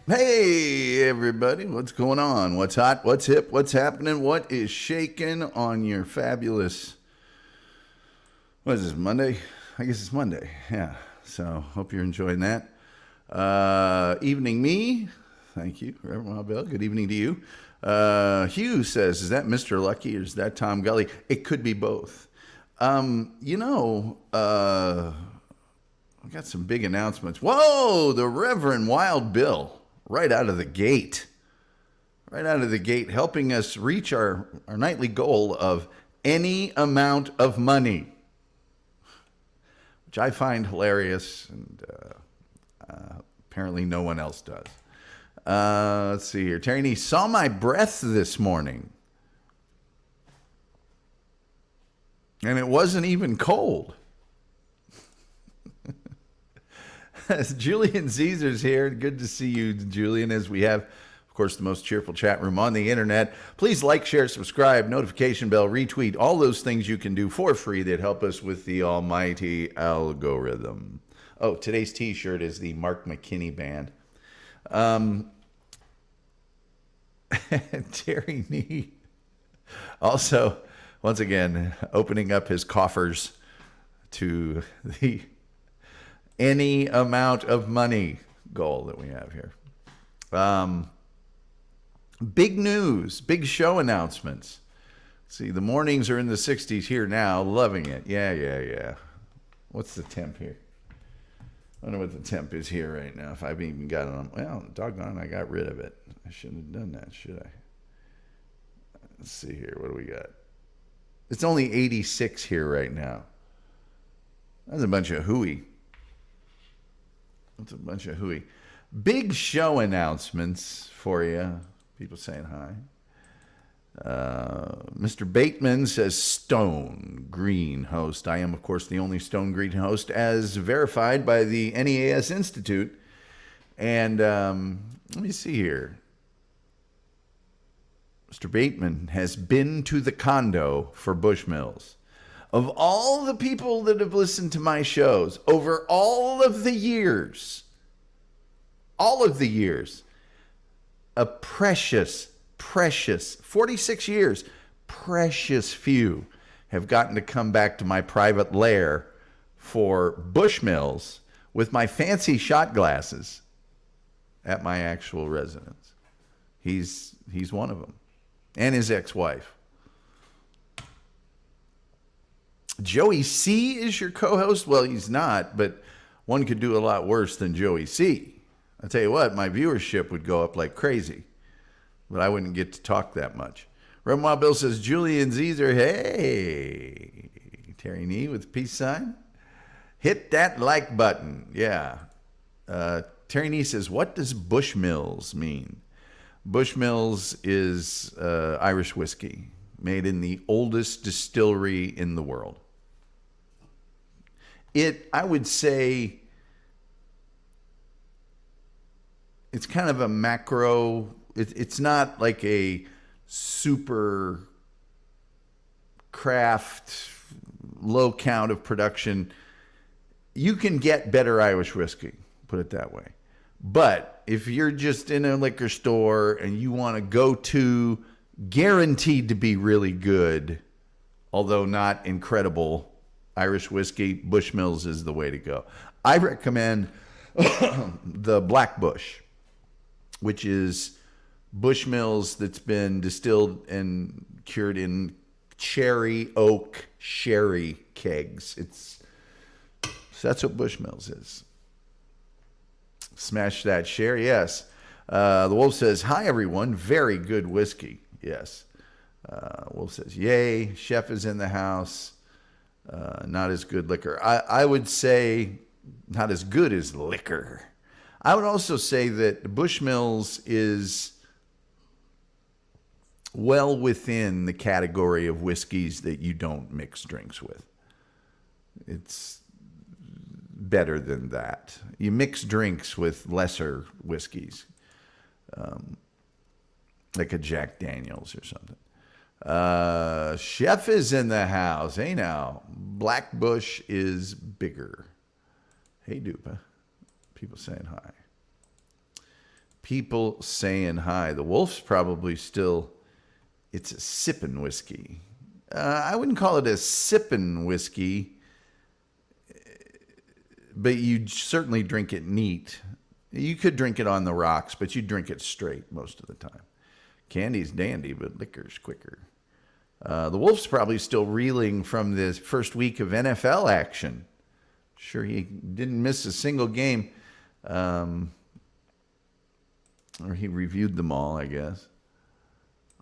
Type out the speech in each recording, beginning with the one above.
Hey, everybody. What's going on? What's hot? What's hip? What's happening? What is shaking on your fabulous... What is this, Monday? I guess it's Monday. Yeah. So, hope you're enjoying that. Evening me. Thank you, Reverend Mabel. Good evening to you. Hugh says, is that Mr. Lucky or is that Tom Gully? It could be both. I got some big announcements. Whoa, the Reverend Wild Bill. Right out of the gate. Right out of the gate, helping us reach our nightly goal of any amount of money, which I find hilarious, and apparently no one else does. Let's see here. Terry saw my breath this morning, and it wasn't even cold. Julian Caesar's here. Good to see you, Julian, as we have, of course, the most cheerful chat room on the internet. Please like, share, subscribe, notification bell, retweet, all those things you can do for free that help us with the almighty algorithm. Oh, today's t-shirt is the Mark McKinney band. Terry Nee also, once again, opening up his coffers to the any amount of money goal that we have here. Big news, big show announcements. See, the mornings are in the 60s here now. Loving it. Yeah. What's the temp here? I don't know what the temp is here right now. If I've even got it on. Well, doggone, I got rid of it. I shouldn't have done that, should I? Let's see here. What do we got? It's only 86 here right now. That's a bunch of hooey. That's a bunch of hooey. Big show announcements for you. People saying hi. Mr. Bateman says Stone Green host. I am, of course, the only Stone Green host as verified by the NEAS Institute. And let me see here. Mr. Bateman has been to the condo for Bushmills. Of all the people that have listened to my shows over all of the years, a precious 46 years, precious few have gotten to come back to my private lair for Bushmills with my fancy shot glasses at my actual residence. He's one of them, and his ex-wife. Joey C is your co-host? Well, he's not, but one could do a lot worse than Joey C. I tell you what, my viewership would go up like crazy, but I wouldn't get to talk that much. Remois Bill says, Julian Caesar, hey. Terry Nee with the peace sign. Hit that like button. Yeah. Terry Nee says, what does Bushmills mean? Bushmills is Irish whiskey made in the oldest distillery in the world. I would say, it's kind of a macro. It's not like a super craft, low count of production. You can get better Irish whiskey, put it that way. But if you're just in a liquor store and you want to go to guaranteed to be really good, although not incredible, Irish whiskey, Bushmills is the way to go. I recommend the Black Bush, which is Bushmills that's been distilled and cured in cherry oak sherry kegs. So that's what Bushmills is. Smash that share, yes. The Wolf says, hi, everyone. Very good whiskey. Yes. Wolf says, yay. Chef is in the house. Not as good liquor. I would say not as good as liquor. I would also say that Bushmills is well within the category of whiskeys that you don't mix drinks with. It's better than that. You mix drinks with lesser whiskeys, like a Jack Daniels or something. Chef is in the house. Hey now, Black Bush is bigger. Hey Dupa. People saying hi. People saying hi. The Wolf's probably still, it's a sippin' whiskey. I wouldn't call it a sippin' whiskey, but you certainly drink it neat. You could drink it on the rocks, but you drink it straight most of the time. Candy's dandy, but liquor's quicker. The Wolf's probably still reeling from this first week of NFL action. Sure, he didn't miss a single game. Or he reviewed them all, I guess.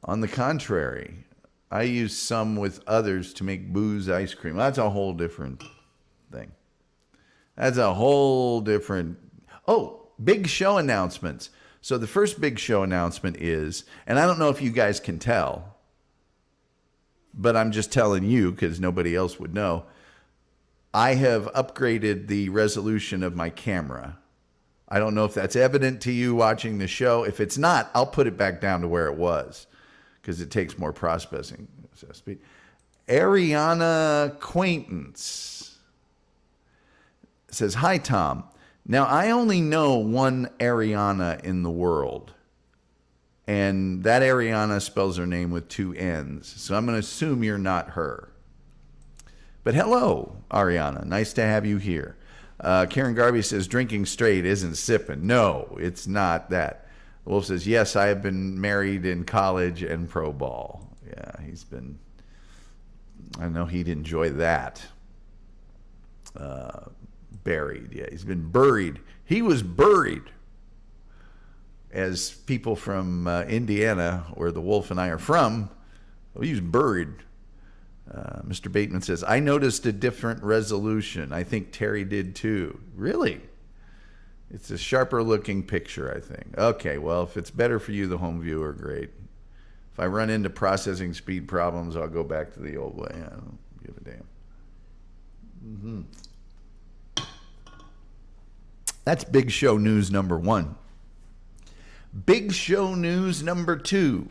On the contrary, I use some with others to make booze ice cream. That's a whole different thing. That's a whole different... Oh, big show announcements. So the first big show announcement is, and I don't know if you guys can tell, but I'm just telling you because nobody else would know. I have upgraded the resolution of my camera. I don't know if that's evident to you watching the show. If it's not, I'll put it back down to where it was because it takes more processing speed. Ariana Acquaintance says, "Hi, Tom. Now, I only know one Ariana in the world, and that Ariana spells her name with 2 N's, so I'm going to assume you're not her. But hello, Ariana. Nice to have you here." Karen Garvey says, "Drinking straight isn't sipping." No, it's not that. The Wolf says, "Yes, I have been married in college and pro ball." Yeah, I know he'd enjoy that. Buried. Yeah, he's been buried. He was buried. As people from Indiana, where the Wolf and I are from, he was buried. Mr. Bateman says, "I noticed a different resolution. I think Terry did too." Really? It's a sharper looking picture, I think. Okay, well, if it's better for you, the home viewer, great. If I run into processing speed problems, I'll go back to the old way. I don't give a damn. Mm-hmm. That's Big Show News number 1. Big Show News number 2.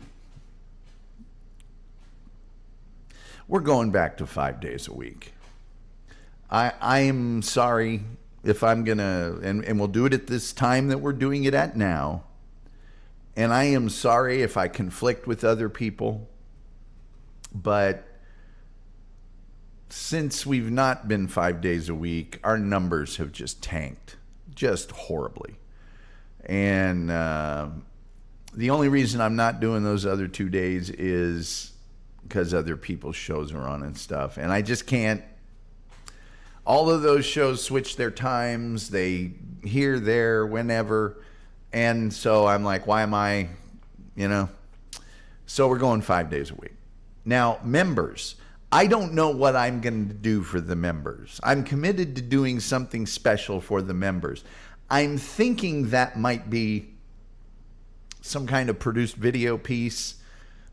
We're going back to 5 days a week. I'm sorry if I'm going to, and we'll do it at this time that we're doing it at now. And I am sorry if I conflict with other people. But since we've not been 5 days a week, our numbers have just tanked. Just horribly. And the only reason I'm not doing those other 2 days is because other people's shows are on and stuff. And I just can't. All of those shows switch their times. They here, there, whenever. And so I'm like, why am I, So we're going 5 days a week. Now, members. I don't know what I'm going to do for the members. I'm committed to doing something special for the members. I'm thinking that might be some kind of produced video piece.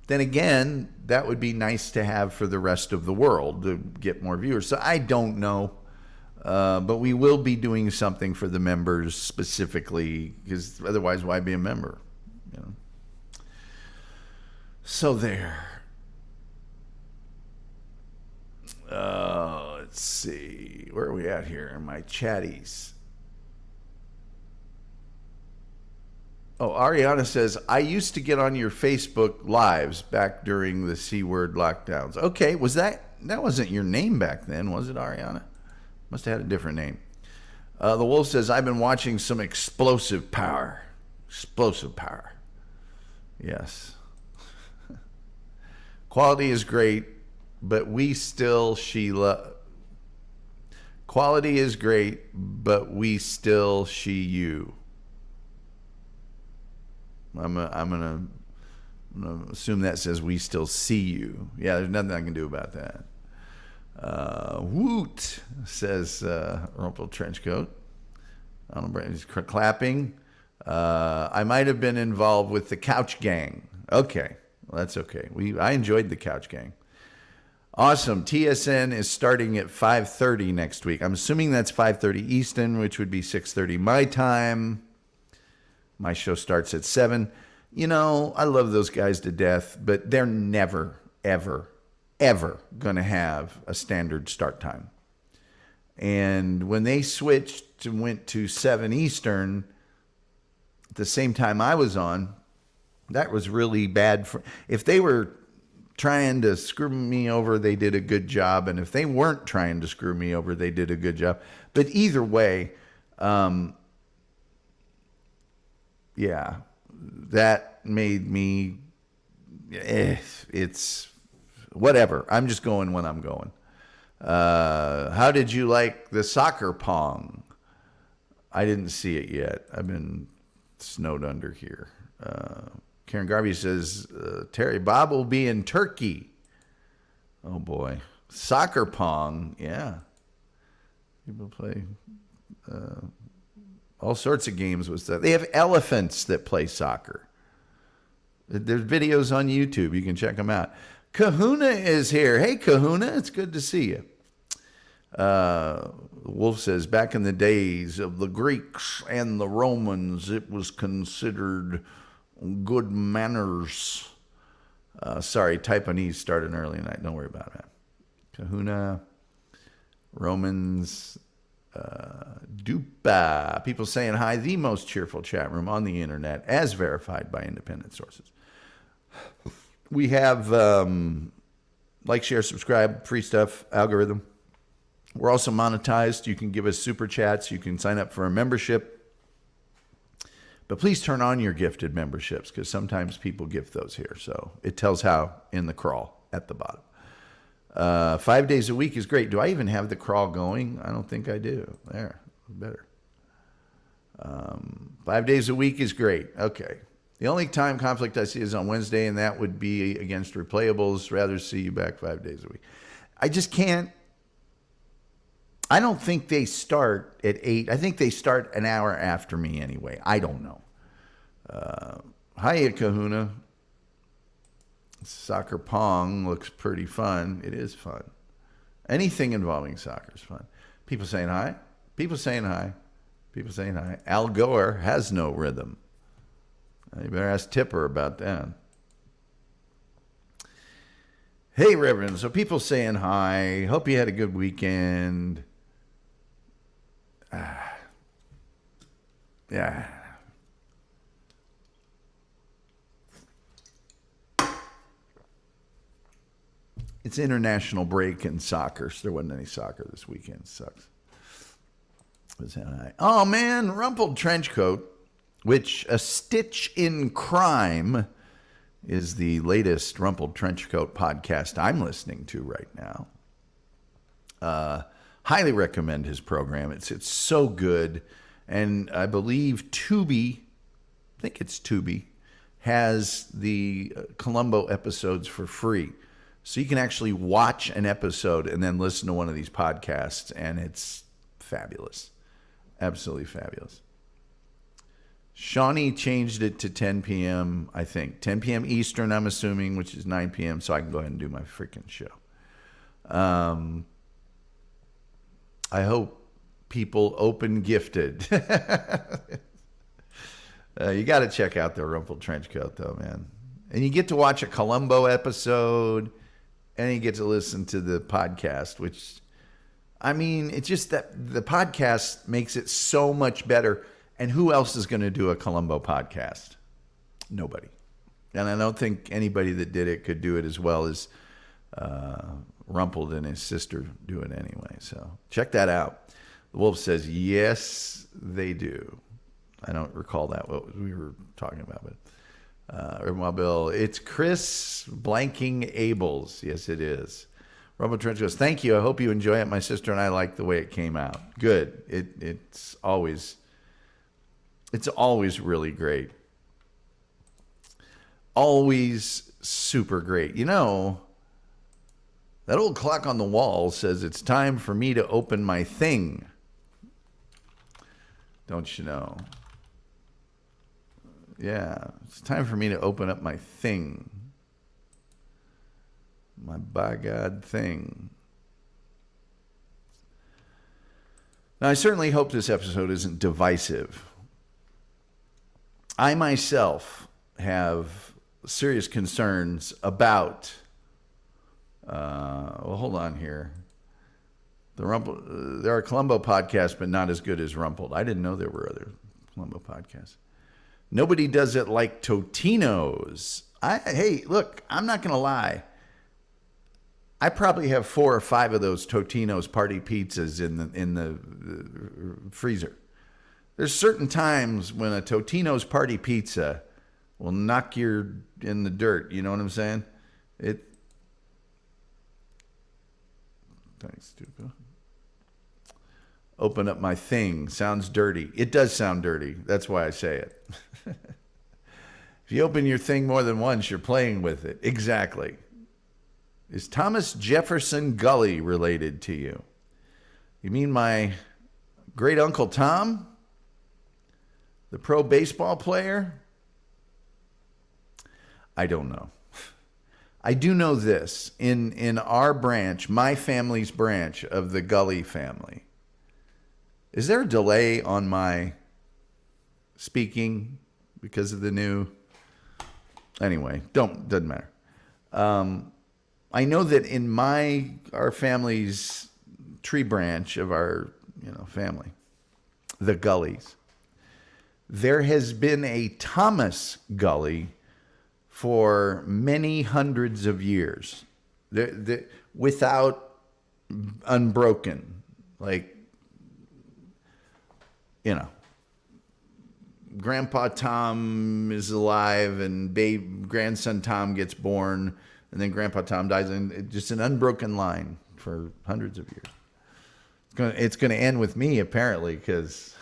Then again, that would be nice to have for the rest of the world to get more viewers. So I don't know. But we will be doing something for the members specifically, because otherwise, why be a member? So there. Let's see. Where are we at here in my chatties? Oh, Ariana says, "I used to get on your Facebook lives back during the C-word lockdowns." Okay, that wasn't your name back then, was it, Ariana? Must have had a different name. The Wolf says, "I've been watching some explosive power." Explosive power. Yes. Quality is great. But we still, quality is great, but we still, you. I'm gonna assume that says we still see you. Yeah, there's nothing I can do about that. Woot, says Rumple Trenchcoat. I don't know, he's clapping. I might have been involved with the Couch Gang. Okay, well, that's okay. I enjoyed the Couch Gang. Awesome. TSN is starting at 5:30 next week. I'm assuming that's 5:30 Eastern, which would be 6:30 my time. My show starts at 7. I love those guys to death, but they're never, ever, ever going to have a standard start time. And when they went to 7 Eastern, the same time I was on, that was really bad. If they were trying to screw me over, they did a good job. And if they weren't trying to screw me over, they did a good job. But either way, yeah, that made me, it's whatever. I'm just going when I'm going. How did you like the soccer pong? I didn't see it yet. I've been snowed under here. Karen Garvey says, Terry, Bob will be in Turkey. Oh, boy. Soccer pong. Yeah. People play all sorts of games with stuff. They have elephants that play soccer. There's videos on YouTube. You can check them out. Kahuna is here. Hey, Kahuna. It's good to see you. Wolf says, back in the days of the Greeks and the Romans, it was considered good manners. Sorry, Taiwanese started early night. Don't worry about that. Kahuna, Romans, Dupa. People saying hi. The most cheerful chat room on the internet, as verified by independent sources. We have like, share, subscribe, free stuff, algorithm. We're also monetized. You can give us super chats. You can sign up for a membership. But please turn on your gifted memberships, because sometimes people gift those here. So it tells how in the crawl at the bottom. 5 days a week is great. Do I even have the crawl going? I don't think I do. There, better. 5 days a week is great. Okay. The only time conflict I see is on Wednesday, and that would be against replayables. Rather see you back 5 days a week. I just can't. I don't think they start at 8. I think they start an hour after me anyway. I don't know. Hiya, Kahuna. Soccer pong looks pretty fun. It is fun. Anything involving soccer is fun. People saying hi. People saying hi. People saying hi. Al Gore has no rhythm. You better ask Tipper about that. Hey, Reverend. So people saying hi. Hope you had a good weekend. Yeah. It's international break in soccer, so there wasn't any soccer this weekend. Sucks. Oh, man, Rumpled Trench Coat, which A Stitch in Crime is the latest Rumpled Trench Coat podcast I'm listening to right now. Highly recommend his program. It's so good. And I believe Tubi, I think it's Tubi, has the Columbo episodes for free. So you can actually watch an episode and then listen to one of these podcasts, and it's fabulous. Absolutely fabulous. Shawnee changed it to 10 p.m., I think. 10 p.m. Eastern, I'm assuming, which is 9 p.m., so I can go ahead and do my freaking show. I hope people open gifted. You got to check out the Rumpled Trench Coat, though, man. And you get to watch a Columbo episode, and you get to listen to the podcast, which, I mean, it's just that the podcast makes it so much better. And who else is going to do a Columbo podcast? Nobody. And I don't think anybody that did it could do it as well as Rumpled and his sister do it anyway. So check that out. The Wolf says, yes, they do. I don't recall that, what we were talking about. But Urban Bill, it's Chris blanking Abels. Yes, it is. Rumble Trench goes, thank you. I hope you enjoy it. My sister and I like the way it came out. Good. It's always really great. Always super great. You know, that old clock on the wall says it's time for me to open my thing. Don't you know? Yeah, it's time for me to open up my thing. My by God thing. Now, I certainly hope this episode isn't divisive. I myself have serious concerns about, well, hold on here. There are Columbo podcasts, but not as good as Rumpled. I didn't know there were other Columbo podcasts. Nobody does it like Totino's. Hey, look, I'm not going to lie. I probably have 4 or 5 of those Totino's party pizzas in the freezer. There's certain times when a Totino's party pizza will knock you in the dirt. You know what I'm saying? Thanks, Tuco. Open up my thing. Sounds dirty. It does sound dirty. That's why I say it. If you open your thing more than once, you're playing with it. Exactly. Is Thomas Jefferson Gully related to you? You mean my great uncle Tom? The pro baseball player? I don't know. I do know this. In our branch, my family's branch of the Gully family, is there a delay on my speaking because of the new? Anyway, doesn't matter. I know that in our family's tree branch of our family, the Gullys, there has been a Thomas Gully for many hundreds of years, without unbroken, Grandpa Tom is alive and grandson Tom gets born, and then Grandpa Tom dies, and just an unbroken line for hundreds of years. It's going to end with me, apparently, because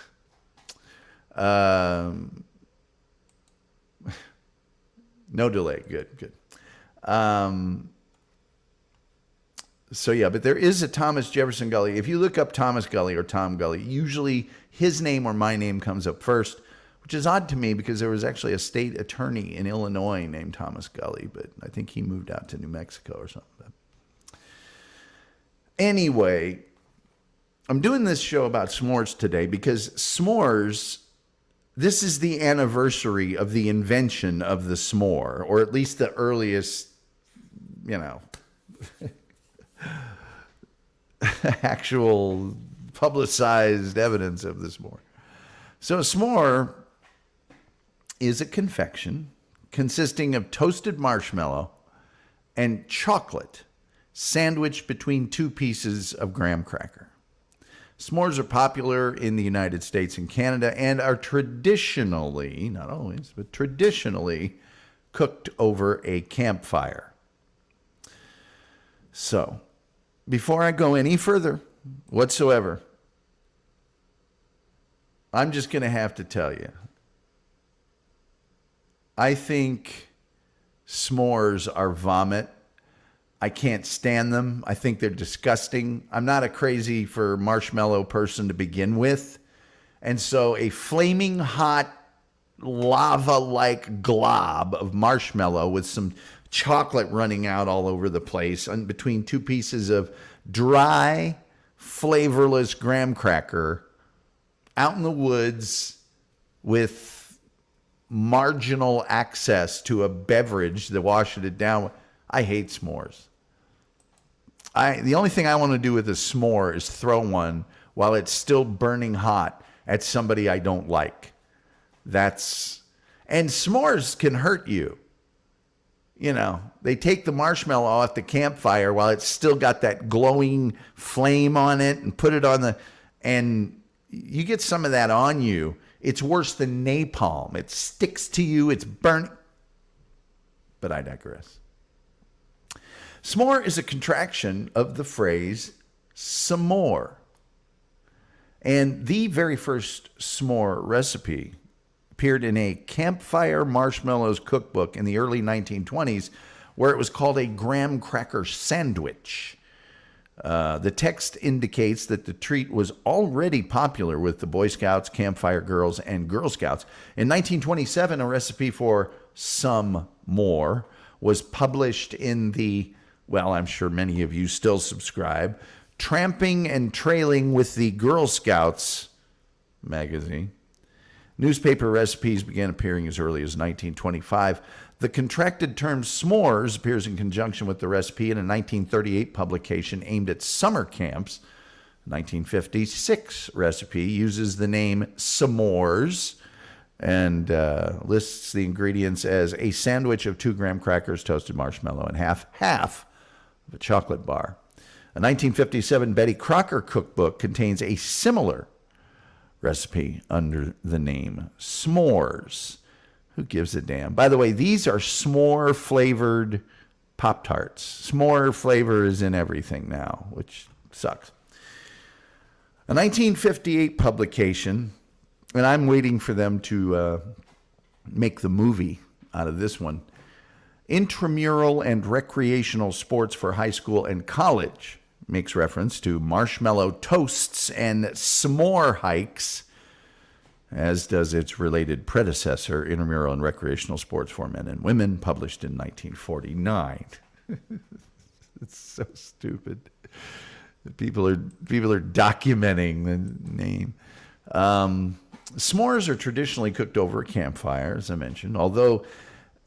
no delay. Good. So yeah, but there is a Thomas Jefferson Gully. If you look up Thomas Gully or Tom Gully, usually his name or my name comes up first, which is odd to me because there was actually a state attorney in Illinois named Thomas Gully, but I think he moved out to New Mexico or something. Anyway, I'm doing this show about s'mores today because s'mores, this is the anniversary of the invention of the s'more, or at least the earliest, actual publicized evidence of the s'more. So a s'more is a confection consisting of toasted marshmallow and chocolate sandwiched between 2 pieces of graham cracker. S'mores are popular in the United States and Canada and are traditionally, not always, but traditionally cooked over a campfire. So, before I go any further whatsoever, I'm just going to have to tell you, I think s'mores are vomit. I can't stand them. I think they're disgusting. I'm not a crazy for marshmallow person to begin with. And so a flaming hot lava-like glob of marshmallow with some chocolate running out all over the place and between 2 pieces of dry, flavorless graham cracker out in the woods with marginal access to a beverage to wash it down. I hate s'mores. The only thing I want to do with a s'more is throw one while it's still burning hot at somebody I don't like. And s'mores can hurt you. They take the marshmallow off the campfire while it's still got that glowing flame on it and put it on and you get some of that on you. It's worse than napalm. It sticks to you. It's burning. But I digress. S'more is a contraction of the phrase s'more. And the very first s'more recipe appeared in a campfire marshmallows cookbook in the early 1920s, where it was called a graham cracker sandwich. The text indicates that the treat was already popular with the Boy Scouts, Campfire Girls, and Girl Scouts. In 1927, a recipe for some more was published in the, well, I'm sure many of you still subscribe, Tramping and Trailing with the Girl Scouts magazine. Newspaper recipes began appearing as early as 1925. The contracted term s'mores appears in conjunction with the recipe in a 1938 publication aimed at summer camps. 1956 recipe uses the name s'mores and lists the ingredients as a sandwich of 2 graham crackers, toasted marshmallow, and half of a chocolate bar. A 1957 Betty Crocker cookbook contains a similar recipe under the name Smores. Who gives a damn? By the way, these are s'more flavored Pop-Tarts. S'more flavor is in everything now, which sucks. A 1958 publication, and I'm waiting for them to make the movie out of this one. Intramural and recreational sports for high school and college makes reference to marshmallow toasts and s'more hikes, as does its related predecessor, Intramural and Recreational Sports for Men and Women, published in 1949. It's so stupid. People are documenting the name. S'mores are traditionally cooked over a campfire, as I mentioned, although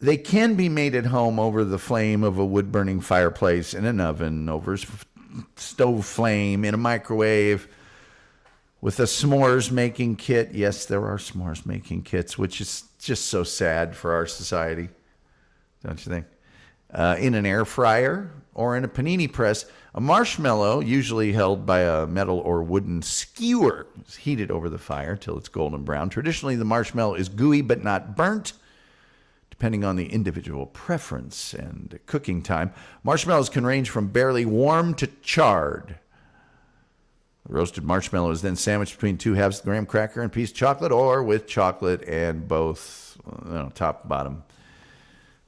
they can be made at home over the flame of a wood-burning fireplace, in an oven, over a stove flame, in a microwave, with a s'mores making kit. Yes, there are s'mores making kits, which is just so sad for our society, don't you think? In an air fryer or in a panini press, a marshmallow, usually held by a metal or wooden skewer, is heated over the fire till it's golden brown. Traditionally, the marshmallow is gooey but not burnt, depending on the individual preference and cooking time. Marshmallows can range from barely warm to charred. The roasted marshmallow is then sandwiched between 2 halves of graham cracker and piece of chocolate, or with chocolate and both, top and bottom,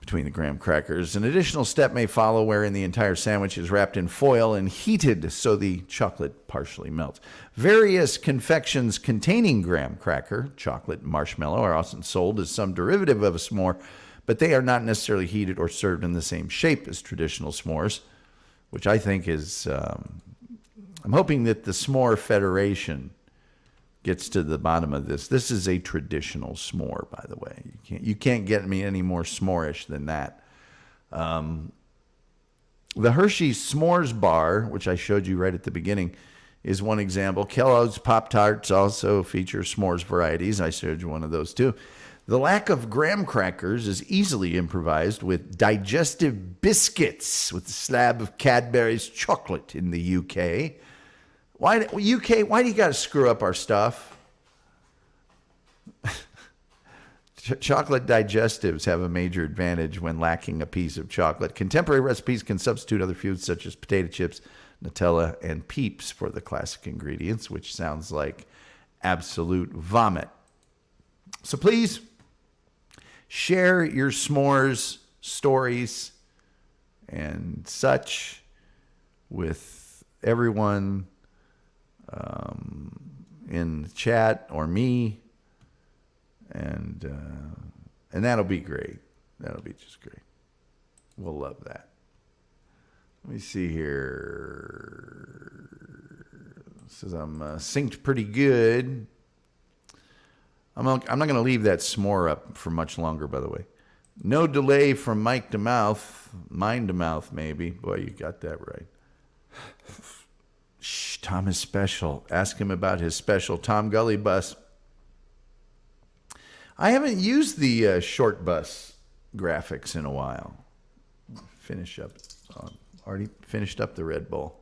between the graham crackers. An additional step may follow wherein the entire sandwich is wrapped in foil and heated so the chocolate partially melts. Various confections containing graham cracker, chocolate, marshmallow are often sold as some derivative of a s'more, but they are not necessarily heated or served in the same shape as traditional s'mores, which I think is... I'm hoping that the S'more Federation gets to the bottom of this. This is a traditional s'more, by the way. You can't get me any more s'more-ish than that. The Hershey's S'mores bar, which I showed you right at the beginning, is one example. Kellogg's Pop-Tarts also feature s'mores varieties. I showed you one of those too. The lack of graham crackers is easily improvised with digestive biscuits with a slab of Cadbury's chocolate in the UK. Why do you got to screw up our stuff? Chocolate digestives have a major advantage when lacking a piece of chocolate. Contemporary recipes can substitute other foods such as potato chips, Nutella, and Peeps for the classic ingredients, which sounds like absolute vomit. So please share your s'mores stories and such with everyone in the chat or me, and that'll be great. That'll be just great. We'll love that. Let me see here. It says I'm synced pretty good. I'm not going to leave that s'more up for much longer, by the way. No delay from mic to mouth. Mind to mouth, maybe. Boy, you got that right. Shh, Tom is special. Ask him about his special Tom Gully bus. I haven't used the short bus graphics in a while. Finish up. Already finished up the Red Bull.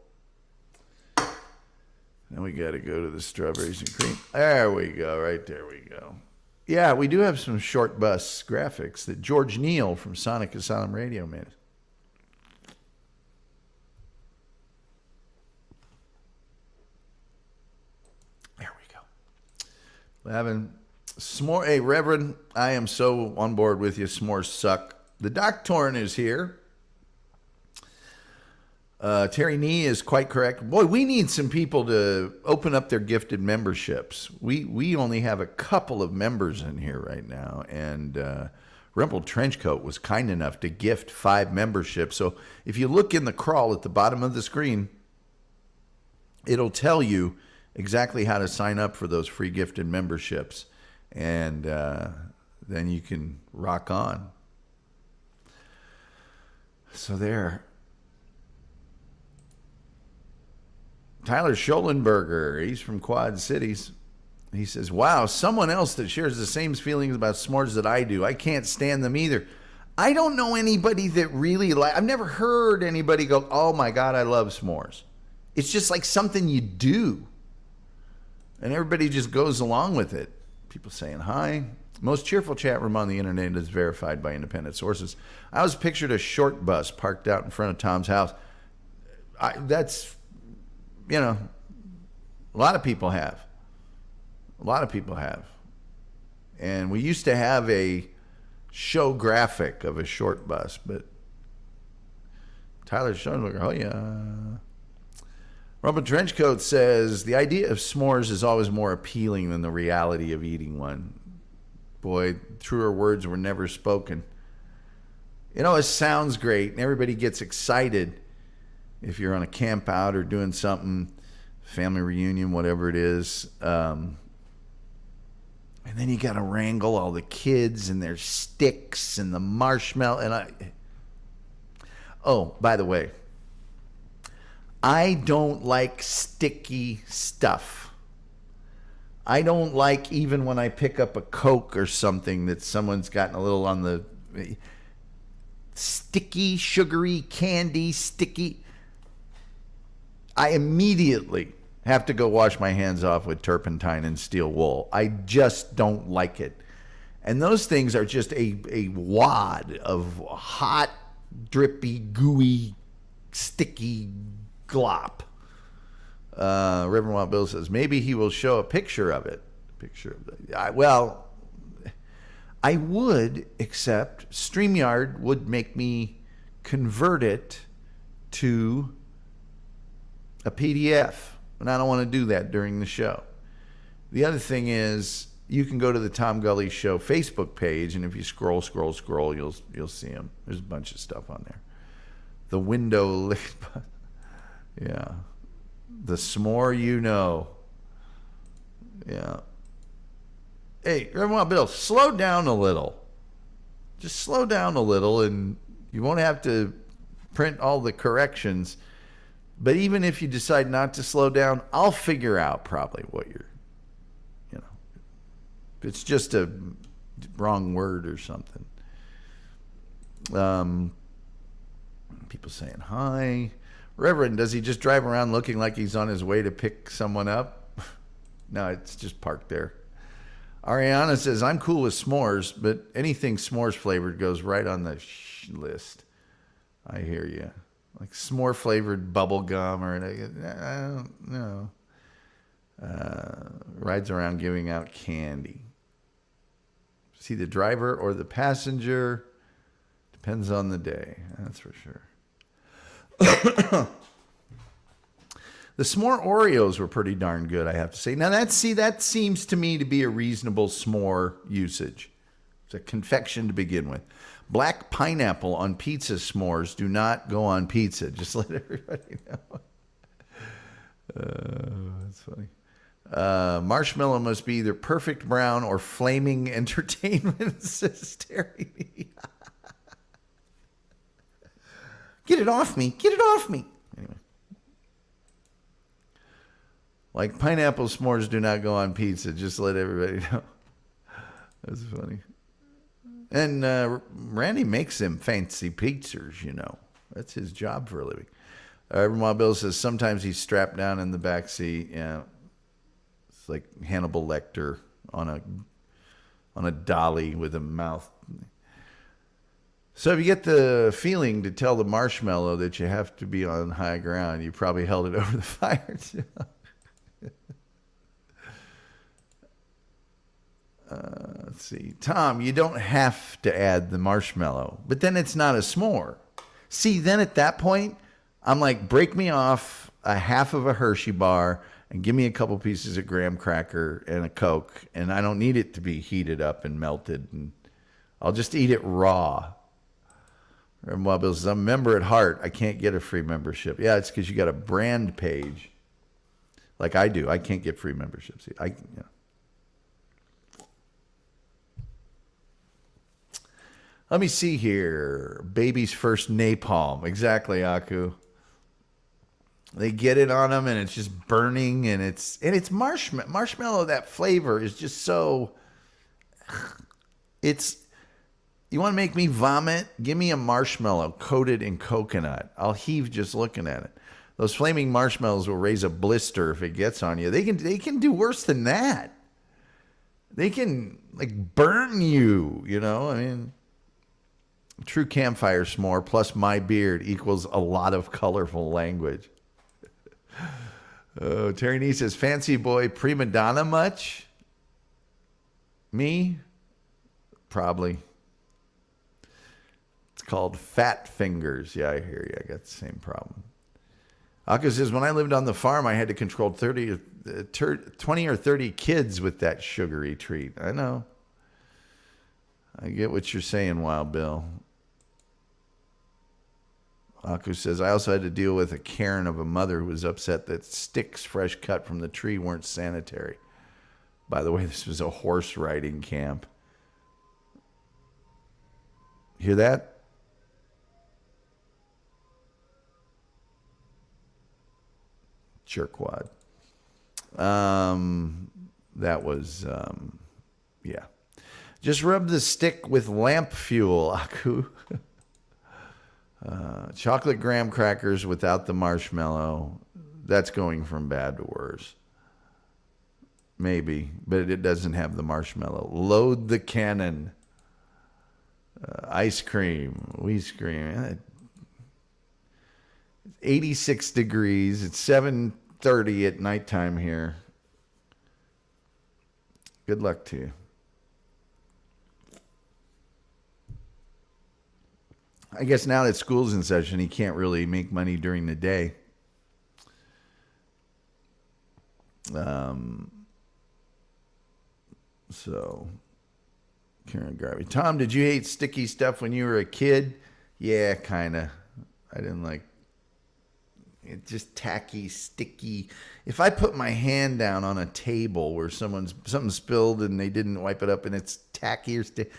Now we got to go to the strawberries and cream. There we go. Right there we go. Yeah, we do have some short bus graphics that George Neal from Sonic Asylum Radio made. There we go. Having s'more. Hey, Reverend, I am so on board with you. S'mores suck. The Doctorn is here. Terry Nee is quite correct. Boy, we need some people to open up their gifted memberships. We only have a couple of members in here right now, and Rumpled Trenchcoat was kind enough to gift 5 memberships. So if you look in the crawl at the bottom of the screen, it'll tell you exactly how to sign up for those free gifted memberships, and then you can rock on. So there. Tyler Schollenberger, he's from Quad Cities. He says, wow, someone else that shares the same feelings about s'mores that I do. I can't stand them either. I don't know anybody that really I've never heard anybody go, oh my God, I love s'mores. It's just like something you do. And everybody just goes along with it. People saying hi. Most cheerful chat room on the internet is verified by independent sources. I was pictured a short bus parked out in front of Tom's house. That's, a lot of people have. A lot of people have. And we used to have a show graphic of a short bus, but Tyler Schoenberger, oh yeah. Rumble Trenchcoat says, the idea of s'mores is always more appealing than the reality of eating one. Boy, truer words were never spoken. It sounds great, and everybody gets excited if you're on a camp out or doing something, family reunion, whatever it is. And then you got to wrangle all the kids and their sticks and the marshmallow. Oh, by the way, I don't like sticky stuff. I don't like, even when I pick up a Coke or something, that someone's gotten a little on the sticky, sugary, candy, sticky. I immediately have to go wash my hands off with turpentine and steel wool. I just don't like it. And those things are just a wad of hot, drippy, gooey, sticky glop. Reverend Wild Bill says, maybe he will show a picture of it. I would, except StreamYard would make me convert it to a PDF. And I don't want to do that during the show. The other thing is, you can go to the Tom Gully Show Facebook page, and if you scroll, you'll see them. There's a bunch of stuff on there. The window, yeah. The s'more, yeah. Hey, Reverend Bill, slow down a little. Just slow down a little, and you won't have to print all the corrections. But even if you decide not to slow down, I'll figure out probably what you're, if it's just a wrong word or something. People saying hi. Reverend, does he just drive around looking like he's on his way to pick someone up? No, it's just parked there. Ariana says, I'm cool with s'mores, but anything s'mores flavored goes right on the list. I hear you. Like s'more flavored bubble gum or I don't know. Rides around giving out candy. See the driver or the passenger. Depends on the day. That's for sure. The s'more Oreos were pretty darn good, I have to say. Now that seems to me to be a reasonable s'more usage. It's a confection to begin with. Black pineapple on pizza s'mores do not go on pizza. Just let everybody know. That's funny. Marshmallow must be either perfect brown or flaming entertainment, says Terry. Get it off me. Get it off me. Anyway. Like pineapple s'mores do not go on pizza. Just to let everybody know. That's funny. And Randy makes them fancy pizzas, That's his job for a living. Everyone Bill says sometimes he's strapped down in the back seat. Yeah. It's like Hannibal Lecter on a dolly with a mouth. So if you get the feeling to tell the marshmallow that you have to be on high ground, you probably held it over the fire too. Let's see. Tom, you don't have to add the marshmallow, but then it's not a s'more. See, then at that point, I'm like, break me off a half of a Hershey bar and give me a couple pieces of graham cracker and a Coke, and I don't need it to be heated up and melted, and I'll just eat it raw. And Bob Bill says, I'm a member at heart. I can't get a free membership. Yeah, it's because you got a brand page like I do. I can't get free memberships. Let me see here. Baby's first napalm. Exactly, Aku. They get it on them, and it's just burning, and it's marshmallow. That flavor is just so. It's. You want to make me vomit? Give me a marshmallow coated in coconut. I'll heave just looking at it. Those flaming marshmallows will raise a blister if it gets on you. They can do worse than that. They can like burn you. You know, I mean. True campfire s'more plus my beard equals a lot of colorful language. Terry Nee says, fancy boy prima donna much? Me? Probably. It's called fat fingers. Yeah, I hear you. I got the same problem. Akka says, when I lived on the farm, I had to control 20 or 30 kids with that sugary treat. I know. I get what you're saying, Wild Bill. Aku says, I also had to deal with a Karen of a mother who was upset that sticks fresh cut from the tree weren't sanitary. By the way, this was a horse riding camp. Hear that? Jerkwad. That was, yeah. Just rub the stick with lamp fuel, Aku. Chocolate graham crackers without the marshmallow. That's going from bad to worse. Maybe, but it doesn't have the marshmallow. Load the cannon. Ice cream. We scream. 86 degrees. It's 7:30 at nighttime here. Good luck to you. I guess now that school's in session, he can't really make money during the day. So, Karen Garvey. Tom, did you hate sticky stuff when you were a kid? Yeah, kind of. I didn't like it. Just tacky, sticky. If I put my hand down on a table where something spilled and they didn't wipe it up and it's tacky or sticky,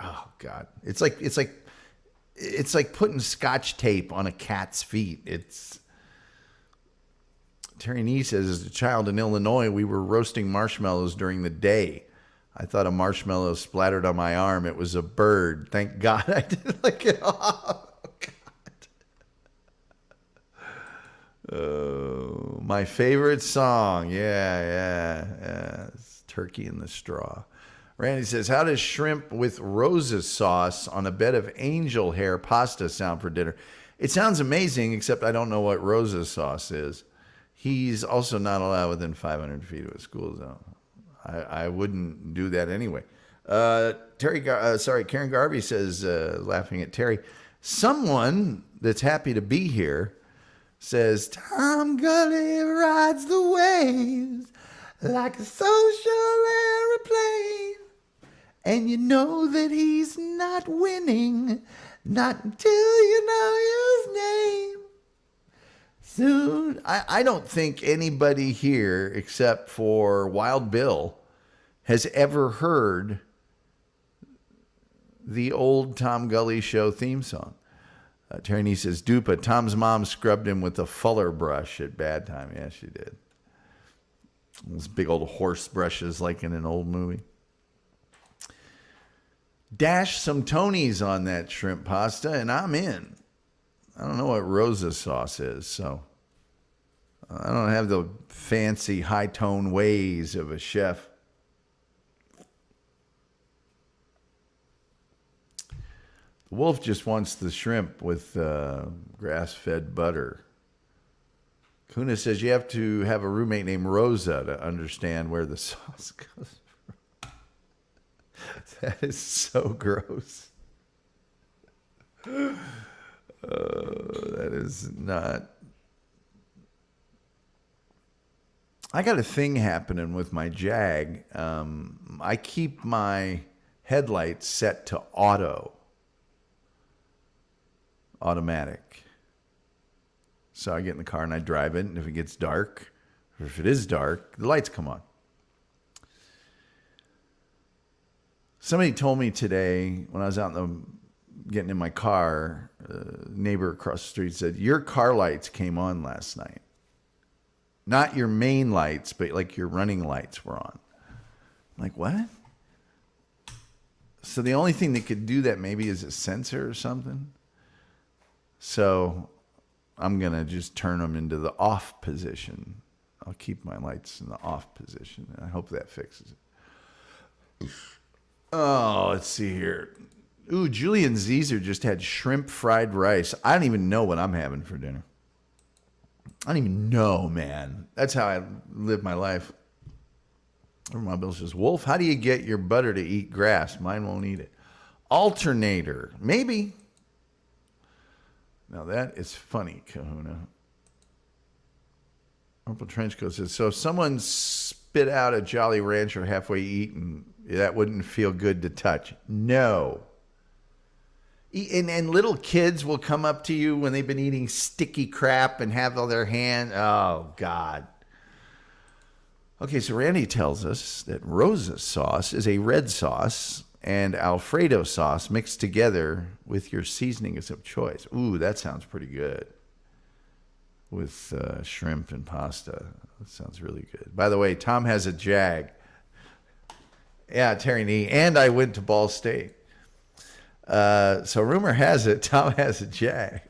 oh God, it's like putting Scotch tape on a cat's feet. It's Terry Nee says, as a child in Illinois, we were roasting marshmallows during the day. I thought a marshmallow splattered on my arm. It was a bird. Thank God I didn't lick it off. Oh, my favorite song. Yeah. It's Turkey in the Straw. Randy says, how does shrimp with rosa sauce on a bed of angel hair pasta sound for dinner? It sounds amazing, except I don't know what rosa sauce is. He's also not allowed within 500 feet of a school zone. I wouldn't do that anyway. Karen Garvey says, laughing at Terry, someone that's happy to be here says, Tom Gully rides the waves like a social airplane. And you know that he's not winning, not until you know his name. Soon, I don't think anybody here, except for Wild Bill, has ever heard the old Tom Gully Show theme song. Terry Nee says, Dupa, Tom's mom scrubbed him with a Fuller brush at bad time. Yeah, she did. Those big old horse brushes like in an old movie. Dash some Tonys on that shrimp pasta, and I'm in. I don't know what rosa sauce is, so I don't have the fancy high-tone ways of a chef. The wolf just wants the shrimp with grass-fed butter. Kuna says you have to have a roommate named Rosa to understand where the sauce goes from. That is so gross. That is not. I got a thing happening with my Jag. I keep my headlights set to automatic. So I get in the car and I drive it, and if it gets dark, or if it is dark, the lights come on. Somebody told me today when I was out getting in my car, a neighbor across the street said, your car lights came on last night. Not your main lights, but like your running lights were on. I'm like, what? So the only thing that could do that maybe is a sensor or something. So I'm going to just turn them into the off position. I'll keep my lights in the off position. I hope that fixes it. Oh, let's see here. Ooh, Julian Zeezer just had shrimp fried rice. I don't even know what I'm having for dinner. I don't even know, man. That's how I live my life. My Bill says, Wolf, how do you get your butter to eat grass? Mine won't eat it. Alternator. Maybe. Now that is funny, Kahuna. Purple Trenchcoat says, so if someone spit out a Jolly Rancher halfway eaten, that wouldn't feel good to touch. No. And little kids will come up to you when they've been eating sticky crap and have all their hands. Oh, God. Okay, so Randy tells us that Rosa sauce is a red sauce and Alfredo sauce mixed together with your seasonings of choice. Ooh, that sounds pretty good. With shrimp and pasta. That sounds really good. By the way, Tom has a Jag. Yeah, Terry Nee. And I went to Ball State. So rumor has it, Tom has a Jag.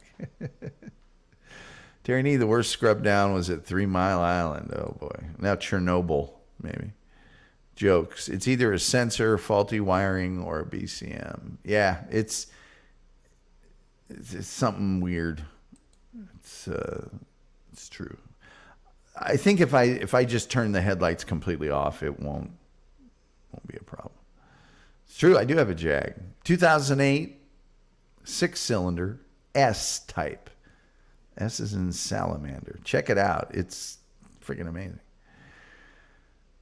Terry Nee, the worst scrub down was at 3 Mile Island. Oh, boy. Now Chernobyl, maybe. Jokes. It's either a sensor, faulty wiring, or a BCM. Yeah, it's something weird. It's true. I think if I just turn the headlights completely off, it won't be a problem. It's true. I do have a Jag. 2008, 6-cylinder, S-type. S is in salamander. Check it out. It's freaking amazing.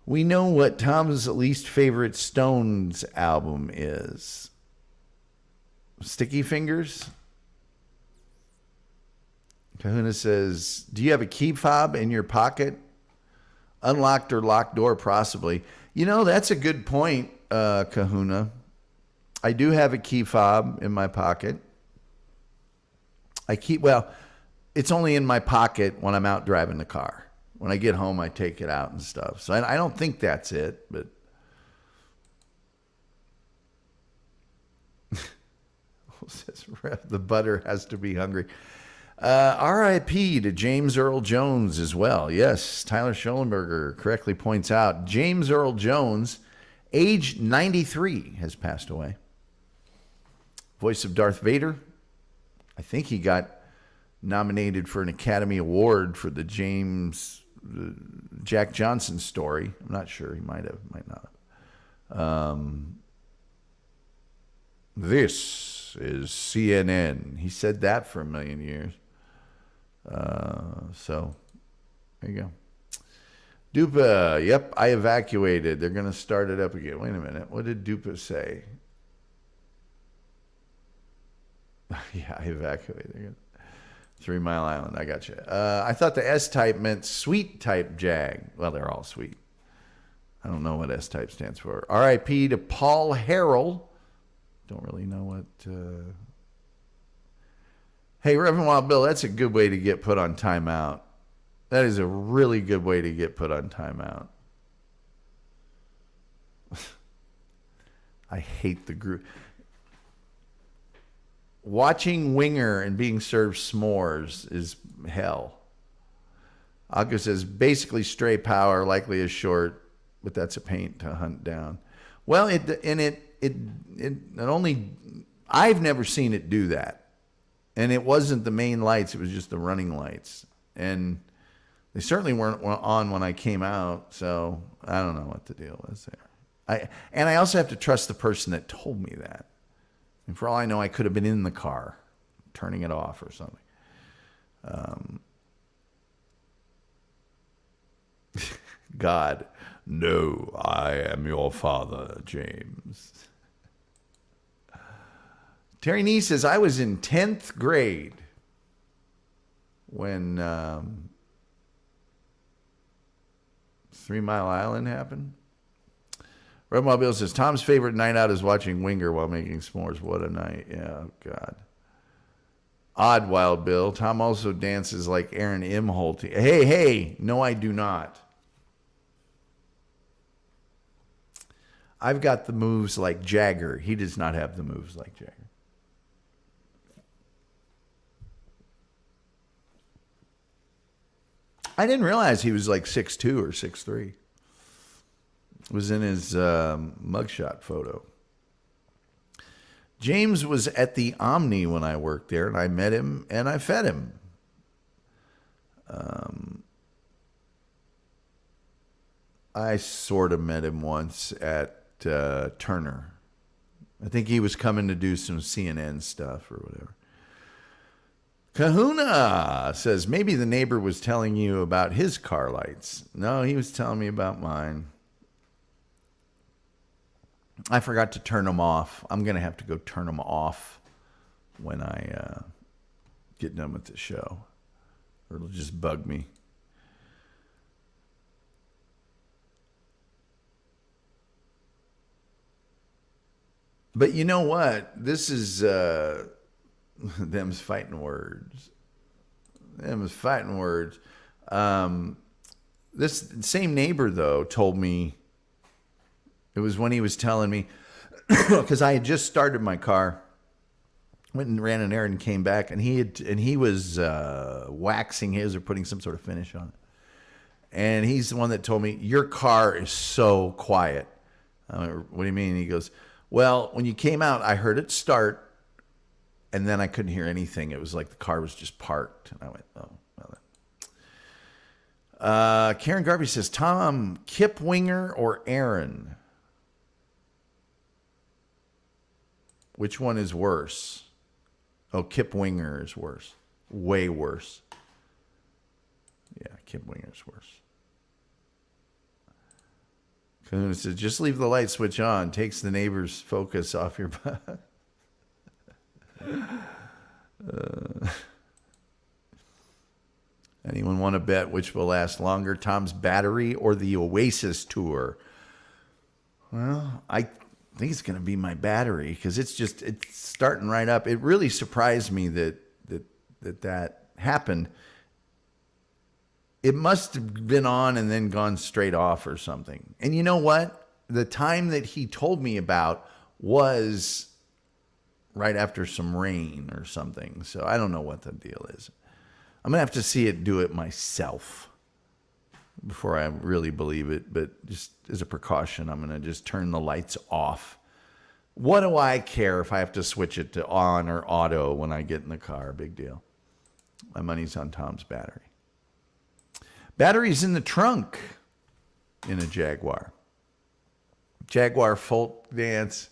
We know what Tom's least favorite Stones album is. Sticky Fingers? Kahuna says, do you have a key fob in your pocket? Unlocked or locked door, possibly. You know, that's a good point, Kahuna. I do have a key fob in my pocket. It's only in my pocket when I'm out driving the car. When I get home, I take it out and stuff. So I don't think that's it, but the butter has to be hungry. R.I.P. to James Earl Jones as well. Yes, Tyler Schollenberger correctly points out James Earl Jones, age 93, has passed away. Voice of Darth Vader. I think he got nominated for an Academy Award for the Jack Johnson story. I'm not sure. He might have, might not have. This is CNN. He said that for 1,000,000 years. So there you go. Dupa, yep, I evacuated. They're going to start it up again. Wait a minute. What did Dupa say? Yeah, I evacuated. 3 Mile Island. I got you. I thought the S-type meant sweet-type Jag. Well, they're all sweet. I don't know what S-type stands for. R.I.P. to Paul Harrell. Don't really know what... Hey, Reverend Wild Bill, that's a good way to get put on timeout. That is a really good way to get put on timeout. I hate the group. Watching Winger and being served s'mores is hell. Akko says, basically stray power, likely is short, but that's a pain to hunt down. Well, I've never seen it do that. And it wasn't the main lights, it was just the running lights. And they certainly weren't on when I came out, so I don't know what the deal was there. I also have to trust the person that told me that. And for all I know, I could have been in the car, turning it off or something. God, no, I am your father, James. Terry Nee says, I was in 10th grade when 3 Mile Island happened. Red Mobile says, Tom's favorite night out is watching Winger while making s'mores. What a night. Yeah, oh God. Odd Wild Bill. Tom also dances like Aaron Imholt. Hey, no, I do not. I've got the moves like Jagger. He does not have the moves like Jagger. I didn't realize he was like 6'2" or 6'3". It was in his mugshot photo. James was at the Omni when I worked there, and I met him and I fed him. I sort of met him once at Turner. I think he was coming to do some CNN stuff or whatever. Kahuna says, maybe the neighbor was telling you about his car lights. No, he was telling me about mine. I forgot to turn them off. I'm going to have to go turn them off when I get done with the show, or it'll just bug me. But you know what? This is them's fighting words. Them's fighting words. This same neighbor, though, told me, it was when he was telling me, because I had just started my car, went and ran an errand and came back, and he was waxing his or putting some sort of finish on it. And he's the one that told me, your car is so quiet. What do you mean? He goes, well, when you came out, I heard it start, and then I couldn't hear anything. It was like the car was just parked. And I went, oh, well then. Karen Garvey says, Tom, Kip Winger or Aaron? Which one is worse? Oh, Kip Winger is worse. Way worse. Yeah, Kip Winger is worse. Kahuna says, just leave the light switch on. Takes the neighbor's focus off your butt. Anyone want to bet which will last longer, Tom's battery or the Oasis tour? Well, I think it's going to be my battery, because it's starting right up. It really surprised me that happened. It must have been on and then gone straight off or something. And you know what? The time that he told me about was right after some rain or something. So I don't know what the deal is. I'm going to have to see it do it myself before I really believe it. But just as a precaution, I'm going to just turn the lights off. What do I care if I have to switch it to on or auto when I get in the car? Big deal. My money's on Tom's battery. Batteries in the trunk in a Jaguar. Jaguar folk dance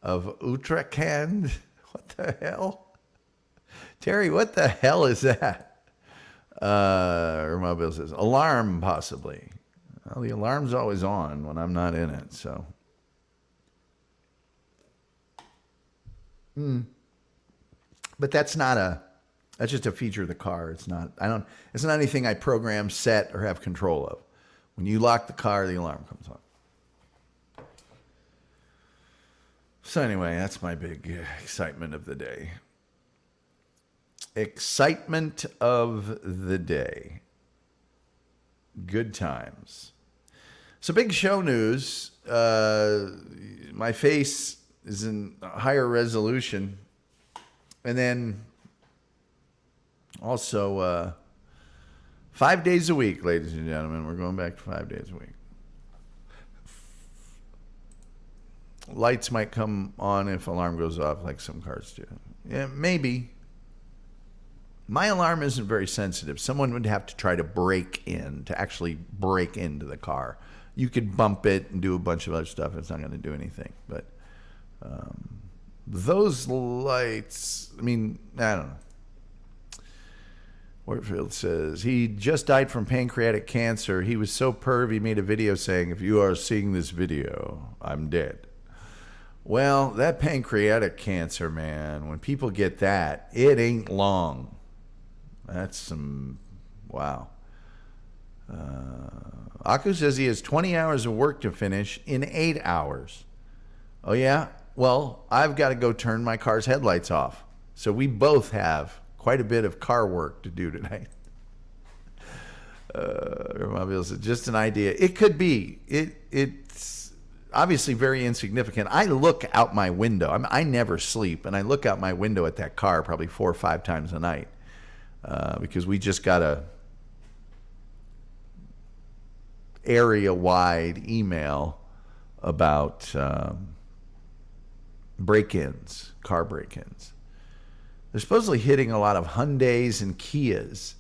of Utrecht. What the hell? Terry, what the hell is that? Mobile says, alarm possibly. Well, the alarm's always on when I'm not in it, so. But that's just a feature of the car. It's not anything I program, set, or have control of. When you lock the car, the alarm comes on. So anyway, that's my big excitement of the day. Excitement of the day. Good times. So big show news. My face is in higher resolution. And then also 5 days a week, ladies and gentlemen. We're going back to 5 days a week. Lights might come on if alarm goes off, like some cars do. Yeah, maybe. My alarm isn't very sensitive. Someone would have to try to actually break into the car. You could bump it and do a bunch of other stuff. It's not going to do anything. But those lights, I don't know. Warfield says, he just died from pancreatic cancer. He was so perv, he made a video saying, if you are seeing this video, I'm dead. Well, that pancreatic cancer, man, when people get that, it ain't long. That's some, wow. Aku says he has 20 hours of work to finish in 8 hours. Oh, yeah? Well, I've got to go turn my car's headlights off. So we both have quite a bit of car work to do tonight. Just an idea. It could be. It's obviously very insignificant. I look out my window. I never sleep, and I look out my window at that car probably 4 or 5 times a night because we just got a area-wide email about break-ins, car break-ins. They're supposedly hitting a lot of Hyundais and Kias.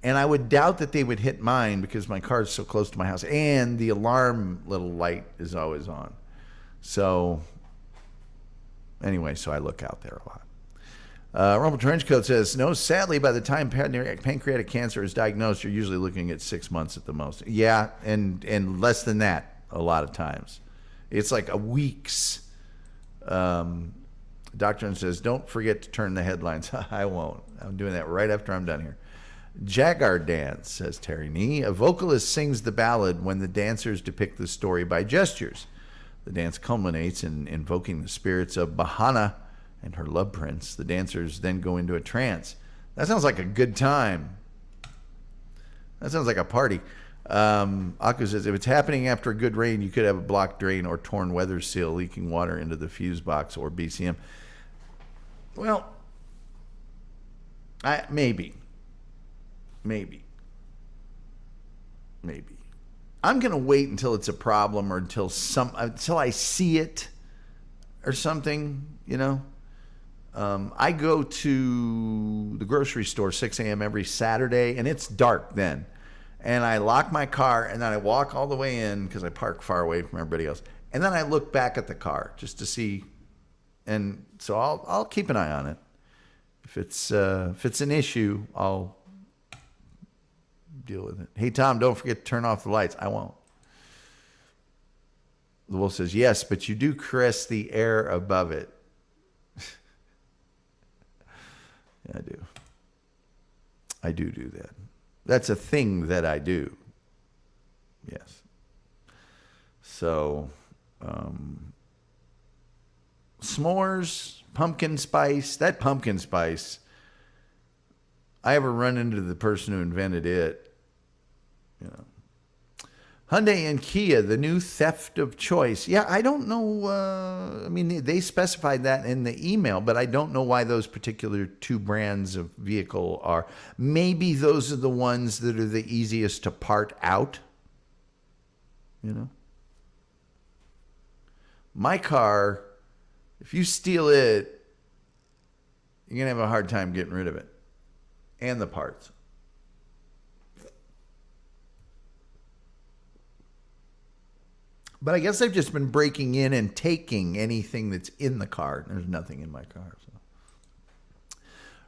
And I would doubt that they would hit mine because my car is so close to my house. And the alarm little light is always on. So, anyway, so I look out there a lot. Rumble Trenchcoat says, no, sadly, by the time pancreatic cancer is diagnosed, you're usually looking at 6 months at the most. Yeah, and less than that a lot of times. It's like a week's. Doctor says, don't forget to turn the headlines. I won't. I'm doing that right after I'm done here. Jaguar dance, says Terry Nee. A vocalist sings the ballad when the dancers depict the story by gestures. The dance culminates in invoking the spirits of Bahana and her love prince. The dancers then go into a trance. That sounds like a good time. That sounds like a party. Aku says, if it's happening after a good rain, you could have a blocked drain or torn weather seal leaking water into the fuse box or BCM. Well, maybe. I'm going to wait until it's a problem or until I see it or something, you know. I go to the grocery store 6 a.m. every Saturday, and it's dark then. And I lock my car, and then I walk all the way in because I park far away from everybody else. And then I look back at the car just to see. And so I'll keep an eye on it. If it's an issue, I'll deal with it. Hey, Tom, don't forget to turn off the lights. I won't. The wolf says, yes, but you do caress the air above it. Yeah, I do. I do that. That's a thing that I do. Yes. So, s'mores, pumpkin spice. That pumpkin spice, I ever run into the person who invented it. You know, Hyundai and Kia, the new theft of choice. Yeah, I don't know. I mean, they specified that in the email, but I don't know why those particular 2 brands of vehicle are. Maybe those are the ones that are the easiest to part out. You know, my car, if you steal it, you're going to have a hard time getting rid of it and the parts. But I guess I've just been breaking in and taking anything that's in the car. There's nothing in my car. So.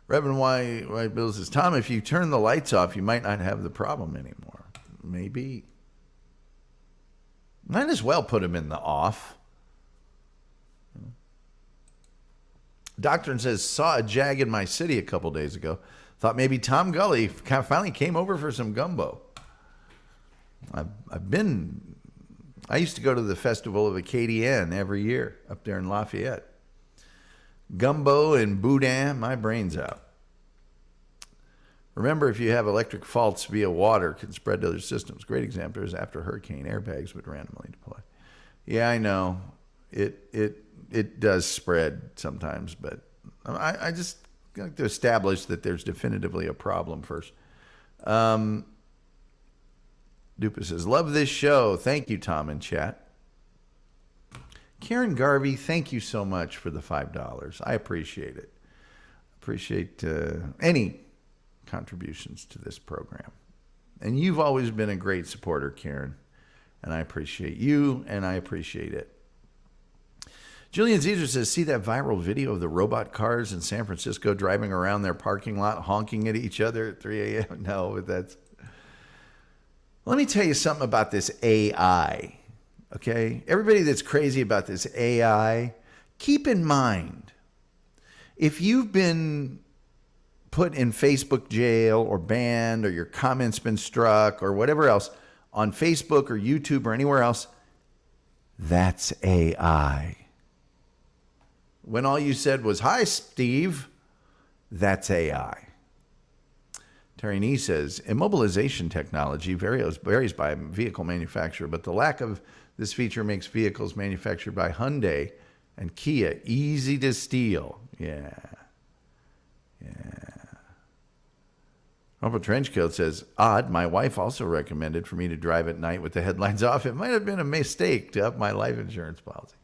Reverend White Bill says, Tom, if you turn the lights off, you might not have the problem anymore. Maybe. Might as well put them in the off. Doctrine says, saw a jag in my city a couple days ago. Thought maybe Tom Gully finally came over for some gumbo. I used to go to the Festival of Acadienne every year up there in Lafayette. Gumbo and boudin, my brain's out. Remember, if you have electric faults via water, it can spread to other systems. Great example is after a hurricane, airbags would randomly deploy. Yeah, I know. It does spread sometimes, but I just like to establish that there's definitively a problem first. Dupa says, love this show. Thank you, Tom, in chat. Karen Garvey, thank you so much for the $5. I appreciate it. Appreciate any contributions to this program. And you've always been a great supporter, Karen. And I appreciate you, and I appreciate it. Julian Caesar says, see that viral video of the robot cars in San Francisco driving around their parking lot, honking at each other at 3 a.m.? No, but that's... Let me tell you something about this AI, okay? Everybody that's crazy about this AI, keep in mind, if you've been put in Facebook jail or banned or your comments been struck or whatever else on Facebook or YouTube or anywhere else, that's AI. When all you said was, hi, Steve, That's AI. Terry Nee says, immobilization technology varies by vehicle manufacturer, but the lack of this feature makes vehicles manufactured by Hyundai and Kia easy to steal. Yeah. Uncle Trenchcoat says, odd, my wife also recommended for me to drive at night with the headlights off. It might have been a mistake to up my life insurance policy.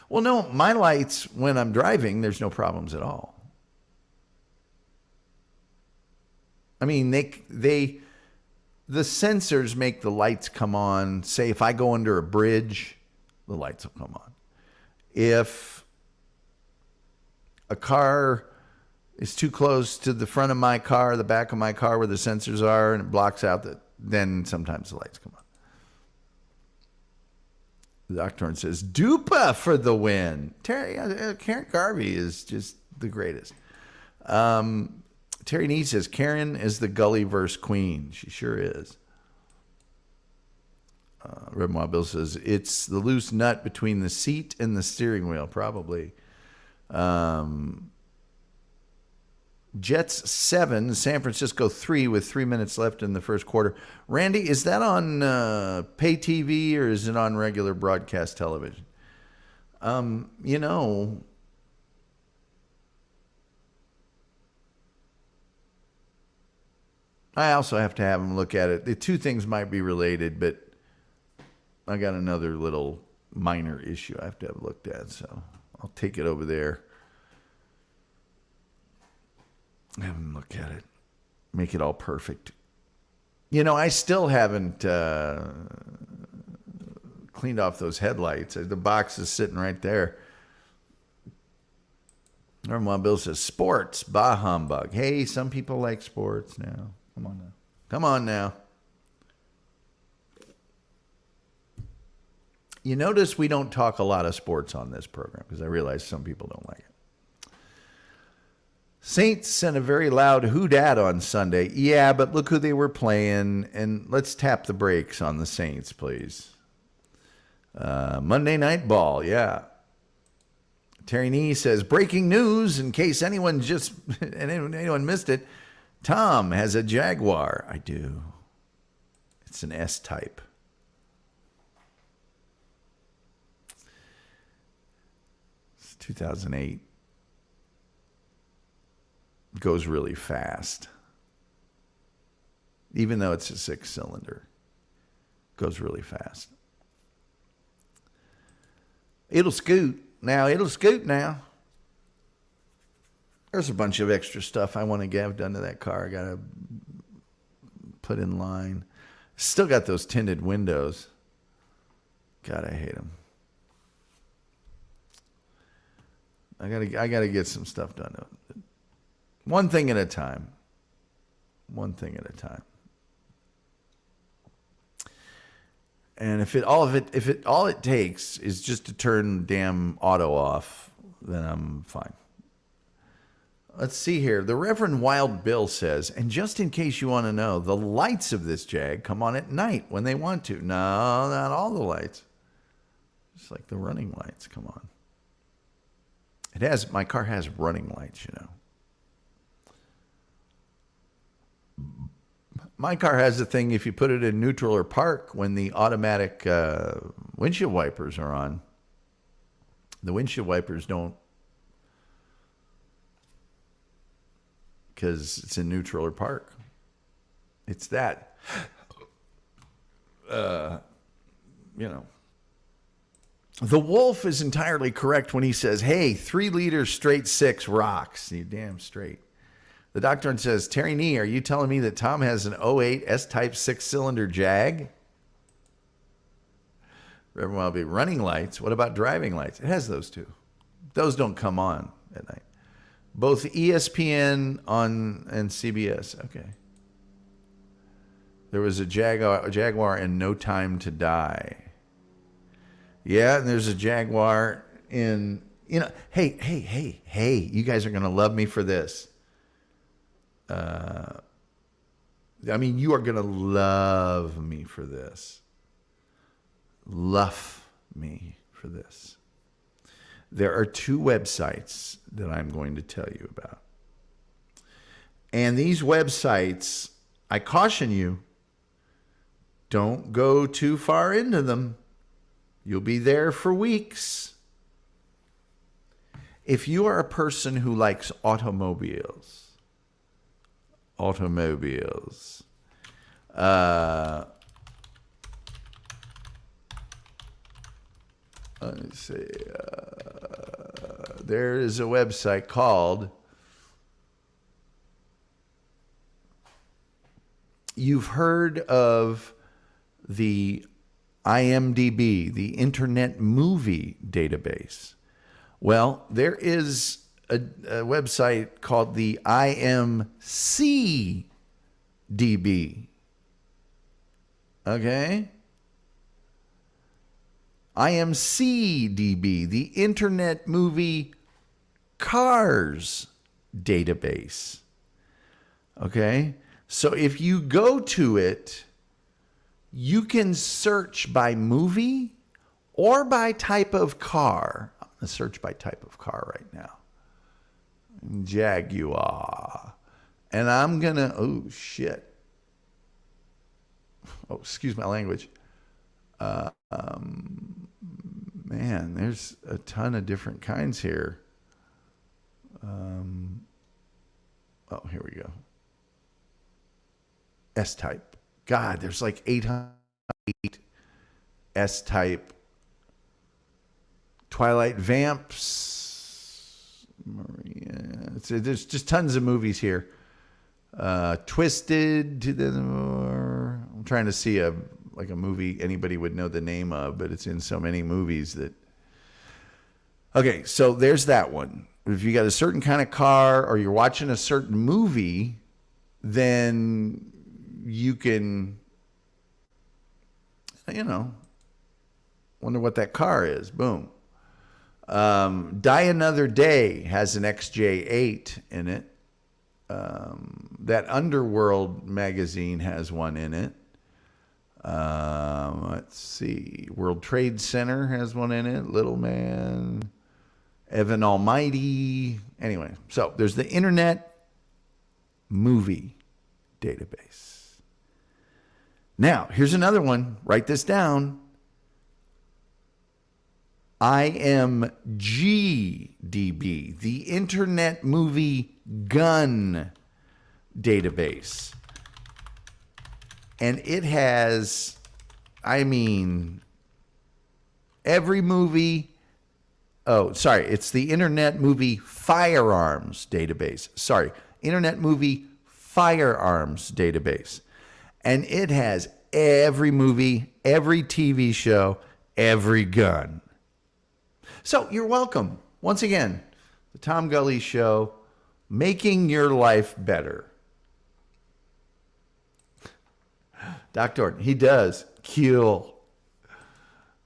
Well, no, my lights, when I'm driving, there's no problems at all. I mean, the sensors make the lights come on. Say if I go under a bridge, the lights will come on. If a car is too close to the front of my car, the back of my car where the sensors are, and it blocks out, then sometimes the lights come on. The Doctor says, Dupa for the win. Karen Garvey is just the greatest. Terry Nee says, Karen is the Gullyverse queen. She sure is. Reverend Wild Bill says, it's the loose nut between the seat and the steering wheel, probably. Jets 7, San Francisco 3 with 3 minutes left in the first quarter. Randy, is that on pay TV or is it on regular broadcast television? You know, I also have to have them look at it. The two things might be related, but I got another little minor issue I have to have looked at, so I'll take it over there. Have them look at it. Make it all perfect. You know, I still haven't cleaned off those headlights. The box is sitting right there. Norman Bill says, sports, bah humbug. Hey, some people like sports now. Come on now. Come on now. You notice we don't talk a lot of sports on this program because I realize some people don't like it. Saints sent a very loud who dat on Sunday. Yeah, but look who they were playing. And let's tap the brakes on the Saints, please. Monday Night Ball, yeah. Terry Nee says, breaking news in case anyone missed it. Tom has a Jaguar. I do. It's an S-type. It's 2008. Goes really fast. Even though it's a 6-cylinder. Goes really fast. It'll scoot. Now. There's a bunch of extra stuff I want to have done to that car. I got to put in line. Still got those tinted windows. God, I hate them. I gotta get some stuff done. One thing at a time. And if all it takes is just to turn the damn auto off, then I'm fine. Let's see here. The Reverend Wild Bill says, and just in case you want to know, the lights of this Jag come on at night when they want to. No, not all the lights. Just like the running lights come on. My car has running lights, you know. My car has a thing, if you put it in neutral or park, when the automatic windshield wipers are on, the windshield wipers don't, because it's in neutral or park. It's that. You know. The Wolf is entirely correct when he says, hey, 3 liters straight 6 rocks. You damn straight. The Doctor says, Terry Nee, are you telling me that Tom has an '08 S-Type 6-cylinder Jag? Reverend Wild Bill, running lights. What about driving lights? It has those too. Those don't come on at night. Both ESPN and CBS. Okay. There was a Jaguar in No Time to Die. Yeah, and there's a Jaguar in, hey, you guys are going to love me for this. You are going to love me for this. Love me for this. There are 2 websites that I'm going to tell you about. And these websites, I caution you, don't go too far into them. You'll be there for weeks. If you are a person who likes automobiles, let's see, there is a website called, you've heard of the IMDb, the Internet Movie Database. Well, there is a website called the IMCDB. Okay? IMCDB, the Internet Movie Cars Database. Okay? So if you go to it, you can search by movie or by type of car. I'm going to search by type of car right now. Jaguar. And I'm going to, oh, shit. Oh, excuse my language. Man, there's a ton of different kinds here. Oh, here we go. S-type. God, there's like 808 S-type. Twilight Vamps. Maria. There's just tons of movies here. Twisted. I'm trying to see a movie anybody would know the name of, but it's in so many movies that. Okay, so there's that one. If you got a certain kind of car or you're watching a certain movie, then you can, wonder what that car is. Boom. Die Another Day has an XJ8 in it. That Underworld magazine has one in it. Let's see. World Trade Center has one in it. Little Man. Evan Almighty. Anyway, so there's the Internet Movie Database. Now, here's another one. Write this down. IMGDB, the Internet Movie Gun Database. And it has, every movie. Oh, sorry. It's the Internet Movie Firearms Database. Sorry. Internet Movie Firearms Database. And it has every movie, every TV show, every gun. So you're welcome. Once again, the Tom Gully Show, making your life better. Doc Dorton, he does kill.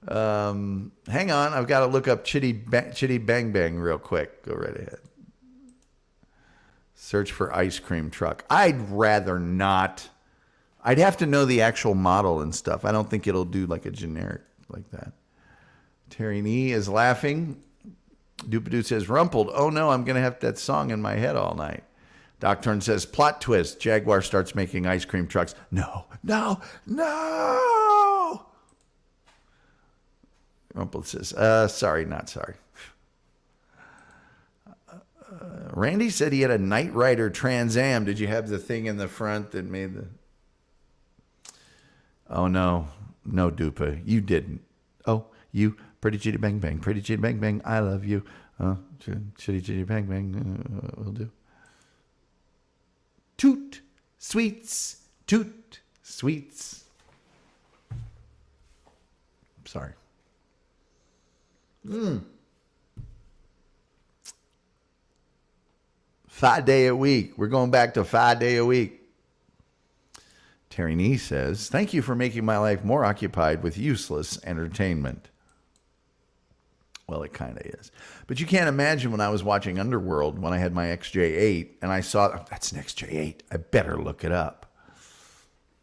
Hang on, I've got to look up Chitty Bang Bang real quick. Go right ahead. Search for ice cream truck. I'd rather not. I'd have to know the actual model and stuff. I don't think it'll do like a generic like that. Terry Nee is laughing. Doopadoo says, Rumpled. Oh no, I'm going to have that song in my head all night. Doc Turn says, plot twist. Jaguar starts making ice cream trucks. No. Rumpled says, sorry, not sorry. Randy said he had a Knight Rider Trans Am. Did you have the thing in the front that made the... Oh, no, Dupa, you didn't. Oh, you, pretty chitty bang bang, pretty chitty bang bang, I love you. Chitty chitty bang bang, will do. Toot, sweets, toot, sweets. Sorry. 5 day a week. We're going back to 5 day a week. Terry Nee says, thank you for making my life more occupied with useless entertainment. Well, it kind of is. But you can't imagine when I was watching Underworld, when I had my XJ8, and I saw, oh, that's an XJ8. I better look it up.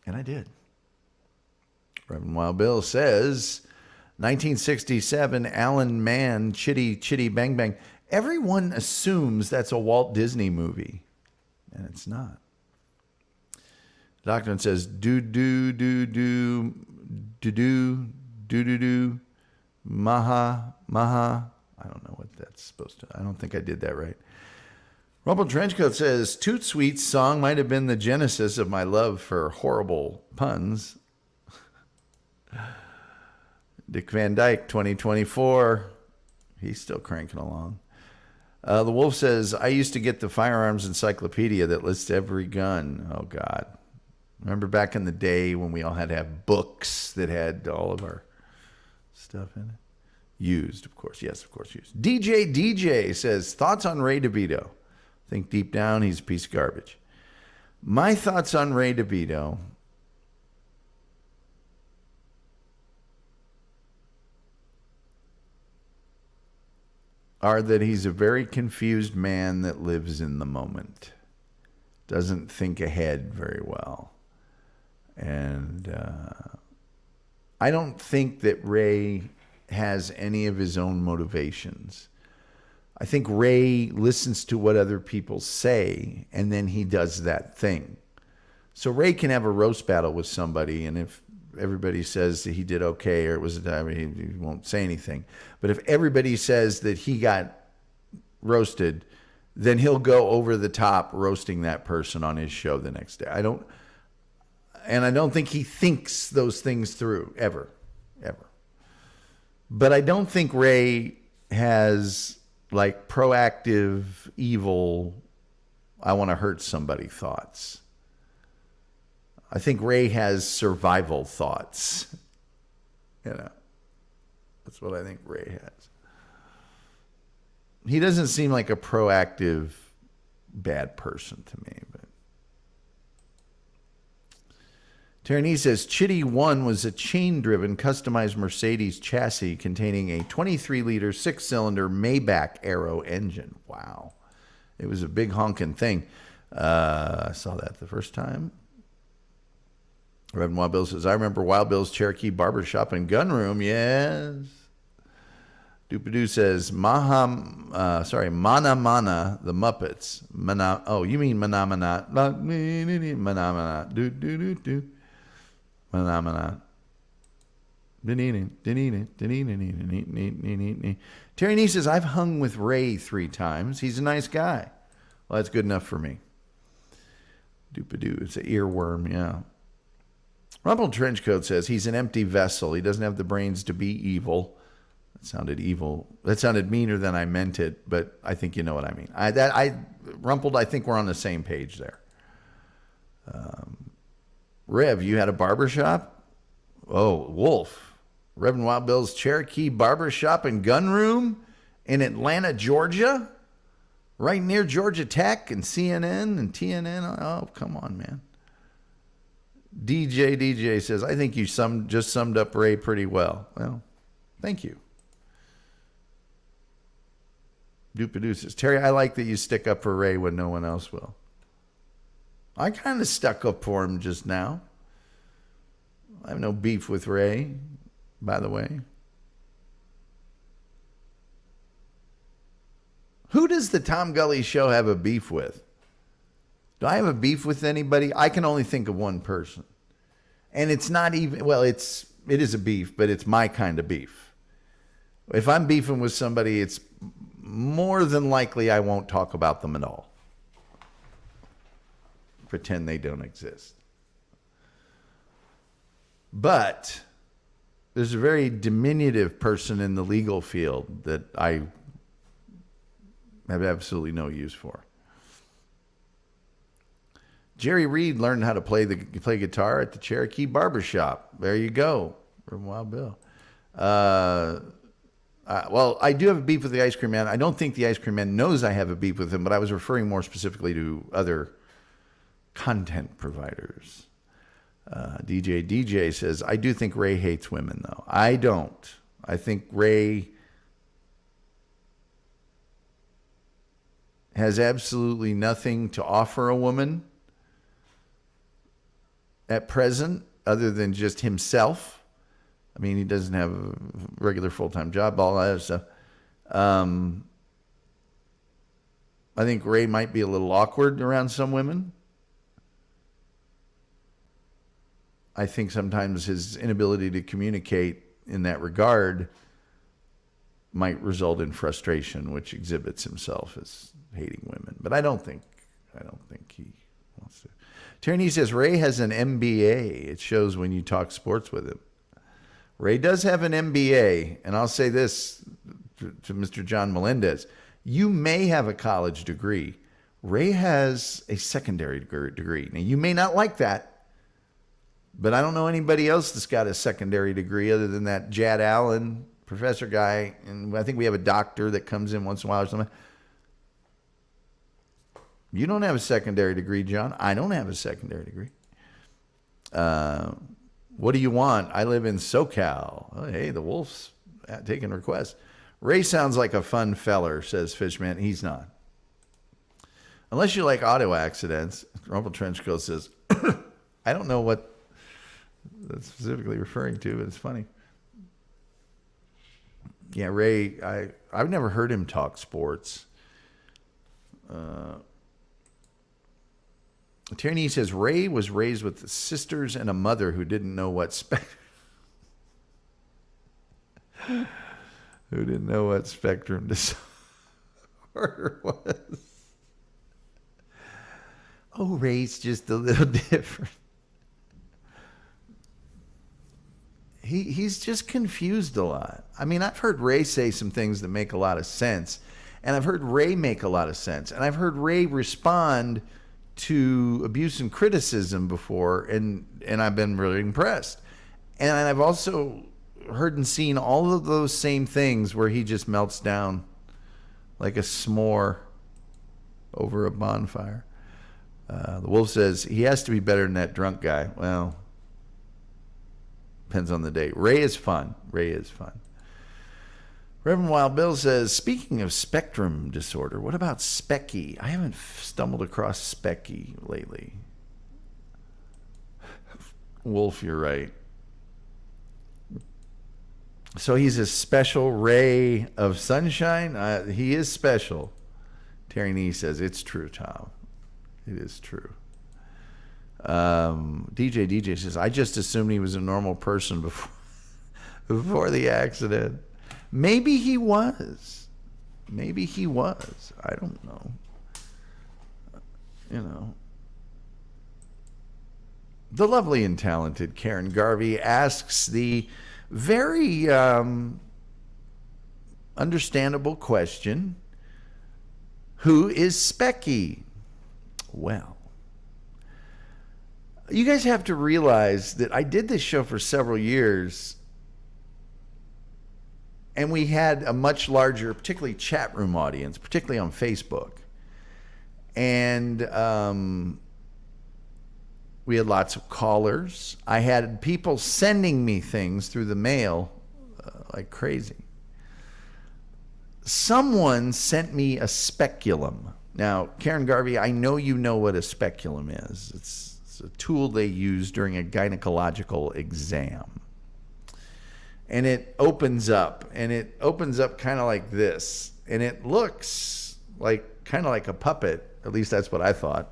And I did. Reverend Wild Bill says, 1967, Alan Mann, Chitty Chitty Bang Bang. Everyone assumes that's a Walt Disney movie. and it's not. The doctor says, do, maha. I don't know what that's supposed to. I don't think I did that right. Rumpled Trenchcoat says, Toot Sweet's song might have been the genesis of my love for horrible puns. Dick Van Dyke, 2024. He's still cranking along. The Wolf says, I used to get the firearms encyclopedia that lists every gun. Oh, God. Remember back in the day when we all had to have books that had all of our stuff in it? Used, of course. Yes, of course, used. DJ says, thoughts on Ray DeVito. I think deep down he's a piece of garbage. My thoughts on Ray DeVito are that he's a very confused man that lives in the moment. Doesn't think ahead very well. And I don't think that Ray has any of his own motivations. I think Ray listens to what other people say, and then he does that thing. So Ray can have a roast battle with somebody, and if everybody says that he did okay, or it was a time, he won't say anything. But if everybody says that he got roasted, then he'll go over the top roasting that person on his show the next day. I don't think he thinks those things through, ever. But I don't think Ray has like proactive, evil, I want to hurt somebody thoughts. I think Ray has survival thoughts. That's what I think Ray has. He doesn't seem like a proactive, bad person to me, but Tyranny says, Chitty 1 was a chain-driven, customized Mercedes chassis containing a 23-liter, 6-cylinder Maybach Aero engine. Wow. It was a big honking thing. I saw that the first time. Reverend Wild Bill says, I remember Wild Bill's Cherokee Barbershop and Gun Room. Yes. Doopadoo says, Mana Mana, the Muppets. You mean Mana Mana. Mana Mana. Do. Phenomena. Terry Nee says, I've hung with Ray 3 times. He's a nice guy. Well, that's good enough for me. Doopadoo. It's an earworm, yeah. Rumpled Trenchcoat says, he's an empty vessel. He doesn't have the brains to be evil. That sounded evil. That sounded meaner than I meant it, but I think you know what I mean. Rumpled, I think we're on the same page there. Rev, you had a barbershop? Oh, Wolf. Reverend Wild Bill's Cherokee Barbershop and Gun Room in Atlanta, Georgia? Right near Georgia Tech and CNN and TNN? Oh, come on, man. DJ says, I think you just summed up Ray pretty well. Well, thank you. Doopadoo says, Terry, I like that you stick up for Ray when no one else will. I kind of stuck up for him just now. I have no beef with Ray, by the way. Who does the Tom Gully Show have a beef with? Do I have a beef with anybody? I can only think of one person. And it's not even, well, it is a beef, but it's my kind of beef. If I'm beefing with somebody, it's more than likely I won't talk about them at all. Pretend they don't exist. But there's a very diminutive person in the legal field that I have absolutely no use for. Jerry Reed learned how to play guitar at the Cherokee Barbershop. There you go, from Wild Bill. Well, I do have a beef with the Ice Cream Man. I don't think the Ice Cream Man knows I have a beef with him, but I was referring more specifically to other content providers. DJ says, I do think Ray hates women, though. I don't. I think Ray has absolutely nothing to offer a woman at present other than just himself. I mean, he doesn't have a regular full-time job, all that other stuff. I think Ray might be a little awkward around some women. I think sometimes his inability to communicate in that regard might result in frustration, which exhibits himself as hating women. But I don't think he wants to. Tierney says Ray has an MBA. It shows when you talk sports with him. Ray does have an MBA, and I'll say this to Mr. John Melendez. You may have a college degree. Ray has a secondary degree. Now, you may not like that, but I don't know anybody else that's got a secondary degree other than that Jad Allen professor guy, and I think we have a doctor that comes in once in a while or something. You don't have a secondary degree, John. I don't have a secondary degree. What do you want? I live in SoCal. Oh, hey, the Wolf's taking requests. Ray sounds like a fun feller, says Fishman. He's not. Unless you like auto accidents. Rumple Trenchcoat says, I don't know what that's specifically referring to, but it's funny. Yeah, Ray, I've never heard him talk sports. Tierney says Ray was raised with sisters and a mother who didn't know what spectrum disorder was. Oh, Ray's just a little different. He's just confused a lot. I mean, I've heard Ray say some things that make a lot of sense, and I've heard Ray make a lot of sense, and I've heard Ray respond to abuse and criticism before, and I've been really impressed. And I've also heard and seen all of those same things where he just melts down like a s'more over a bonfire. The Wolf says he has to be better than that drunk guy. Well, depends on the day. Ray is fun. Reverend Wild Bill says, speaking of spectrum disorder, what about Specky? I haven't stumbled across Specky lately. Wolf, you're right. So he's a special ray of sunshine? He is special. Terry Nee says, it's true, Tom. It is true. DJ says, I just assumed he was a normal person before the accident. Maybe he was. I don't know. You know. The lovely and talented Karen Garvey asks the very understandable question, who is Specky? Well, you guys have to realize that I did this show for several years, and we had a much larger, particularly chat room audience, particularly on Facebook. And we had lots of callers. I had people sending me things through the mail like crazy. Someone sent me a speculum. Now, Karen Garvey, I know you know what a speculum is. It's a tool they use during a gynecological exam. And it opens up kind of like this. And it looks like kind of like a puppet. At least that's what I thought.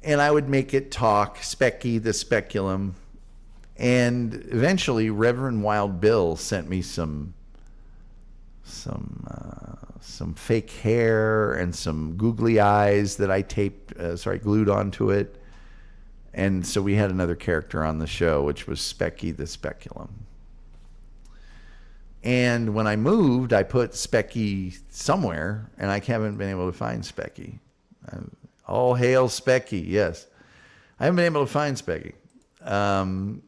And I would make it talk, Specky, the speculum. And eventually, Reverend Wild Bill sent me some fake hair and some googly eyes that I glued onto it. And so we had another character on the show, which was Specky the Speculum. And when I moved, I put Specky somewhere, and I haven't been able to find Specky. All hail Specky, yes. I haven't been able to find Specky. Reverend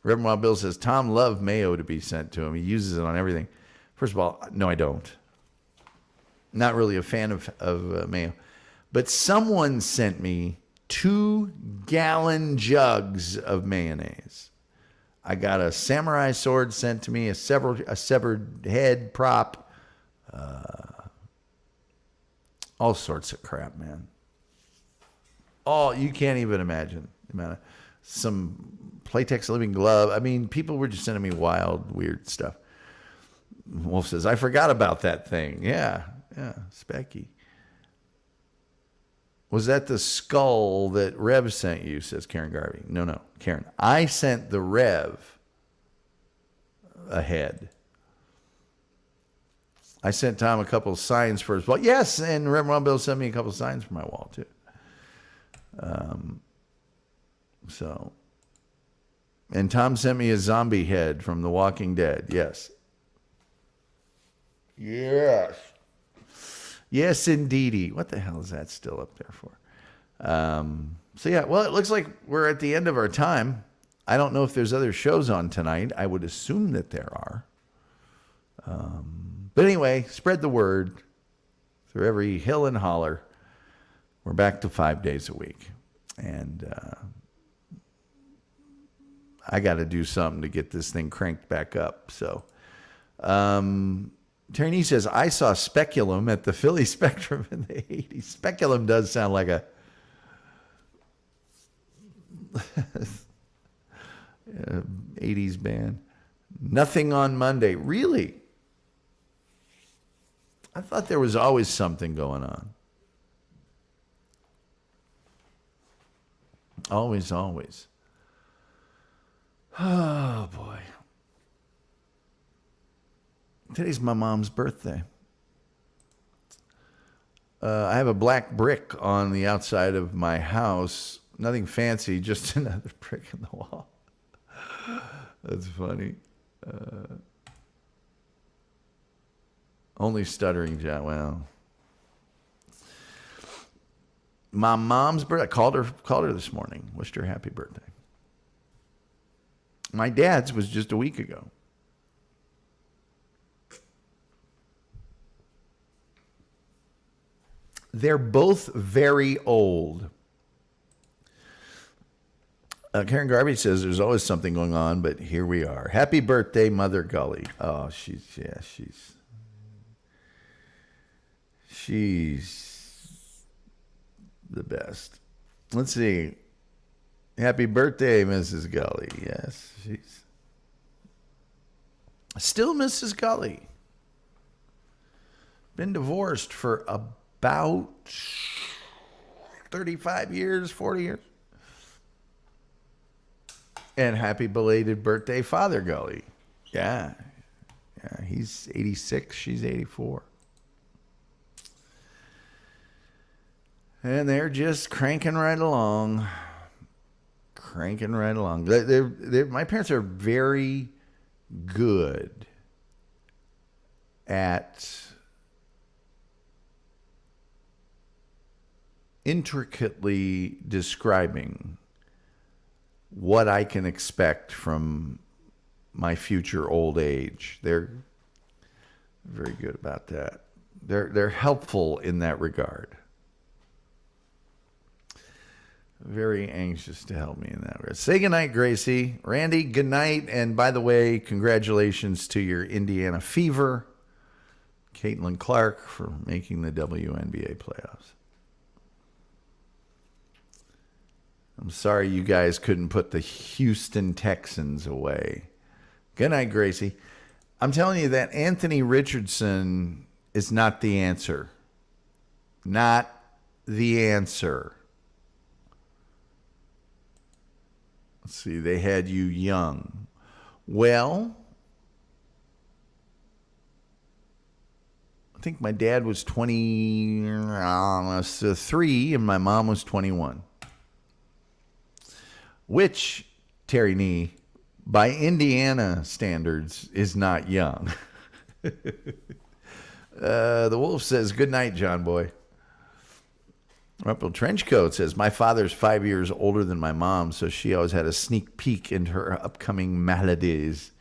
Wild Bill says, Tom loved mayo to be sent to him. He uses it on everything. First of all, no, I don't. Not really a fan of mayo. But someone sent me 2-gallon jugs of mayonnaise. I got a samurai sword sent to me, a severed head prop, all sorts of crap, man. All you can't even imagine. Some Playtex living glove. I mean, people were just sending me wild, weird stuff. Wolf says, I forgot about that thing. Yeah. Yeah, Specky. Was that the skull that Rev sent you, says Karen Garvey. No, Karen. I sent the Rev a head. I sent Tom a couple of signs for his wall. Yes, and Reverend Ron Bill sent me a couple of signs for my wall, too. And Tom sent me a zombie head from The Walking Dead. Yes. Yes, indeedy. What the hell is that still up there for? Well, it looks like we're at the end of our time. I don't know if there's other shows on tonight. I would assume that there are. But anyway, spread the word through every hill and holler. We're back to 5 days a week. And I got to do something to get this thing cranked back up. So, Turney says, I saw Speculum at the Philly Spectrum in the 80s. Speculum does sound like a 80s band. Nothing on Monday. Really? I thought there was always something going on. Always. Oh, boy. Today's my mom's birthday. I have a black brick on the outside of my house. Nothing fancy, just another brick in the wall. That's funny. Only stuttering, John. Well, my mom's birthday. I called her this morning. Wished her happy birthday. My dad's was just a week ago. They're both very old. Karen Garvey says there's always something going on, but here we are. Happy birthday, Mother Gully. Oh, she's the best. Let's see. Happy birthday, Mrs. Gully. Yes, she's still Mrs. Gully. Been divorced for about 35 years, 40 years. And happy belated birthday, Father Gully. Yeah, he's 86, she's 84. And they're just cranking right along. My parents are very good at intricately describing what I can expect from my future old age. They're very good about that. They're helpful in that regard. Very anxious to help me in that regard. Say goodnight, Gracie. Randy, good night. And by the way, congratulations to your Indiana Fever, Caitlin Clark, for making the WNBA playoffs. I'm sorry you guys couldn't put the Houston Texans away. Good night, Gracie. I'm telling you that Anthony Richardson is not the answer. Not the answer. Let's see, they had you young. Well, I think my dad was 23 and my mom was 21. Which, Terry Nee, by Indiana standards, is not young. The Wolf says, good night, John Boy. Rumpel Trenchcoat says, my father's 5 years older than my mom, so she always had a sneak peek into her upcoming maladies.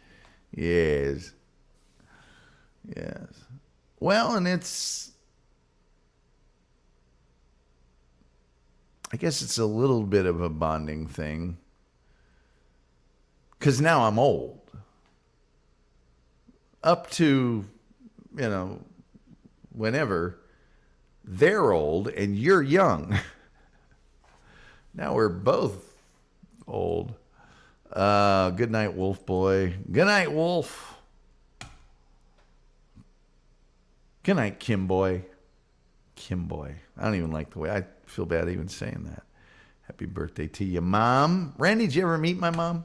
Yes. Well, and I guess it's a little bit of a bonding thing. Because now I'm old. Up to, whenever, they're old and you're young. Now we're both old. Good night, Wolf Boy. Good night, Wolf. Good night, Kim Boy. Kim Boy. I don't even like the way I feel bad even saying that. Happy birthday to you, Mom. Randy, did you ever meet my mom?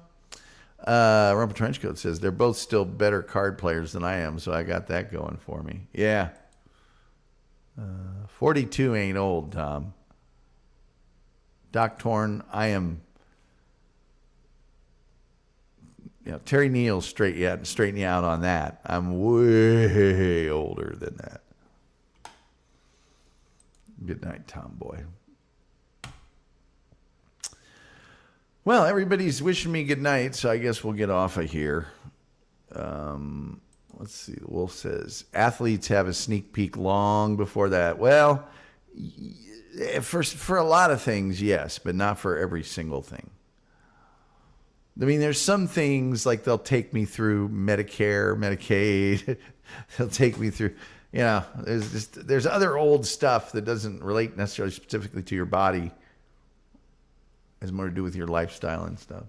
Rumple Trenchcoat says they're both still better card players than I am, so I got that going for me. Yeah. 42 ain't old, Tom. Doc Torn, I am. Terry Neal straighten you out on that. I'm way older than that. Good night, Tomboy. Well, everybody's wishing me good night, so I guess we'll get off of here. Let's see. Wolf says, athletes have a sneak peek long before that. Well, for a lot of things, yes, but not for every single thing. I mean, there's some things like they'll take me through Medicare, Medicaid. They'll take me through, there's other old stuff that doesn't relate necessarily specifically to your body. It has more to do with your lifestyle and stuff.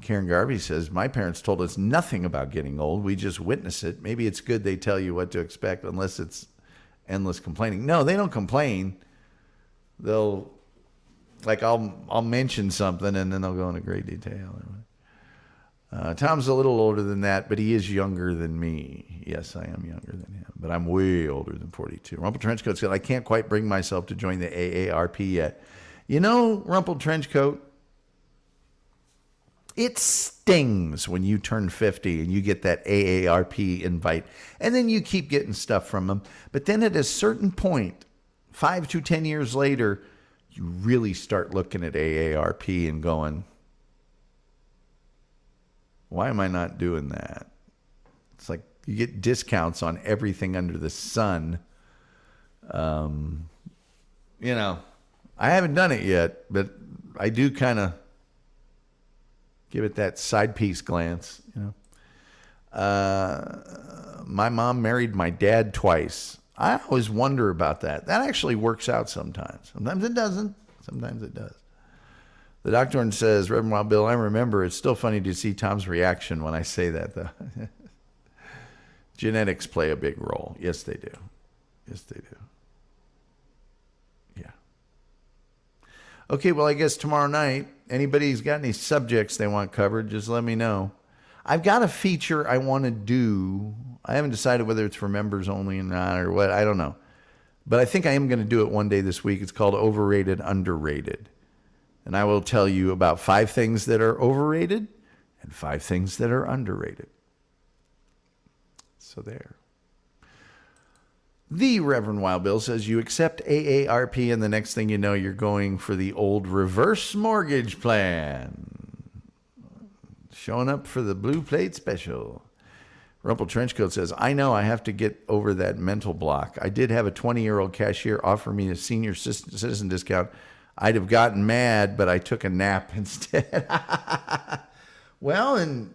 Karen Garvey says, my parents told us nothing about getting old. We just witness it. Maybe it's good they tell you what to expect unless it's endless complaining. No, they don't complain. They'll... Like I'll mention something and then they'll go into great detail. Tom's a little older than that, but he is younger than me. Yes, I am younger than him, but I'm way older than 42. Rumple Trenchcoat said, I can't quite bring myself to join the AARP yet. Rumple Trenchcoat, it stings when you turn 50 and you get that AARP invite, and then you keep getting stuff from them. But then at a certain point, 5 to 10 years later, you really start looking at AARP and going, why am I not doing that? It's like you get discounts on everything under the sun. I haven't done it yet, but I do kind of give it that side piece glance. My mom married my dad twice. I always wonder about that. That actually works out sometimes. Sometimes it doesn't. Sometimes it does. The doctor says, Reverend Wild Bill, I remember. It's still funny to see Tom's reaction when I say that, though. Genetics play a big role. Yes, they do. Yes, they do. Yeah. Okay, well, I guess tomorrow night, anybody's got any subjects they want covered, just let me know. I've got a feature I want to do. I haven't decided whether it's for members only or not or what. I don't know. But I think I am going to do it one day this week. It's called Overrated, Underrated. And I will tell you about 5 things that are overrated and 5 things that are underrated. So there. The Reverend Wild Bill says you accept AARP and the next thing you know, you're going for the old reverse mortgage plan. Showing up for the blue plate special. Rumple Trenchcoat says, I know I have to get over that mental block. I did have a 20-year-old cashier offer me a senior citizen discount. I'd have gotten mad, but I took a nap instead. Well, and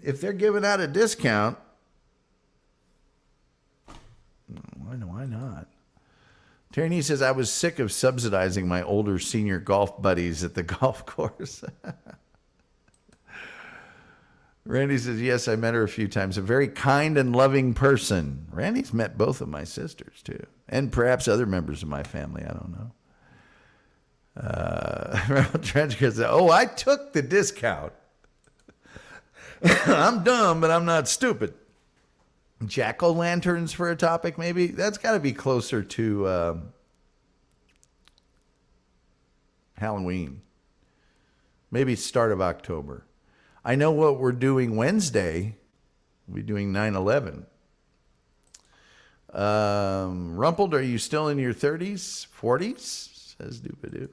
if they're giving out a discount, why not? Terry says, I was sick of subsidizing my older senior golf buddies at the golf course. Randy says, yes, I met her a few times. A very kind and loving person. Randy's met both of my sisters, too. And perhaps other members of my family. I don't know. Trenchcoat says, oh, I took the discount. I'm dumb, but I'm not stupid. Jack-o'-lanterns for a topic, maybe? That's got to be closer to Halloween. Maybe start of October. I know what we're doing Wednesday. We're doing 9/11. Rumpled, are you still in your 30s, 40s? Says Doopadoo.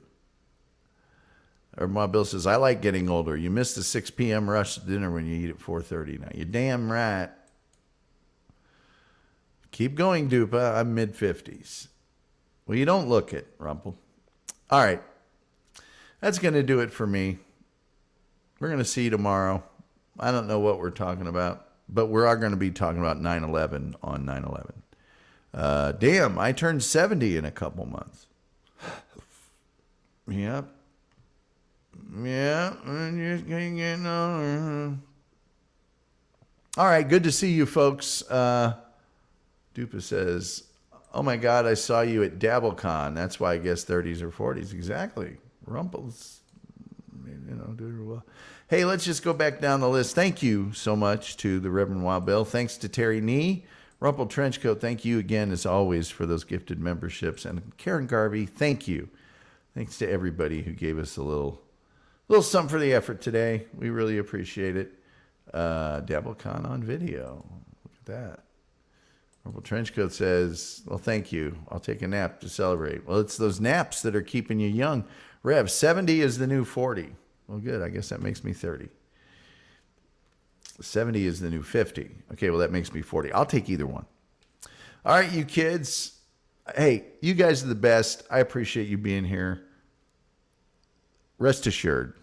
Or my Bill says, I like getting older. You miss the 6 p.m. rush dinner when you eat at 4:30 now. You're damn right. Keep going, Dupa. I'm mid-50s. Well, you don't look it, Rumple. All right. That's going to do it for me. We're going to see you tomorrow. I don't know what we're talking about, but we are going to be talking about 9/11 on 9/11. Damn, I turned 70 in a couple months. Yep. Yeah. All right, good to see you folks. Dupa says, oh my God, I saw you at DabbleCon. That's why I guess 30s or 40s. Exactly. Rumple's, doing well. Hey, let's just go back down the list. Thank you so much to the Reverend Wild Bill. Thanks to Terry Nee. Rumple Trenchcoat, thank you again, as always, for those gifted memberships. And Karen Garvey, thank you. Thanks to everybody who gave us a little something for the effort today. We really appreciate it. DabbleCon on video. Look at that. Rumple Trenchcoat says, well, thank you. I'll take a nap to celebrate. Well, it's those naps that are keeping you young. Rev, 70 is the new 40. Well, good. I guess that makes me 30. 70 is the new 50. Okay, well, that makes me 40. I'll take either one. All right, you kids. Hey, you guys are the best. I appreciate you being here. Rest assured.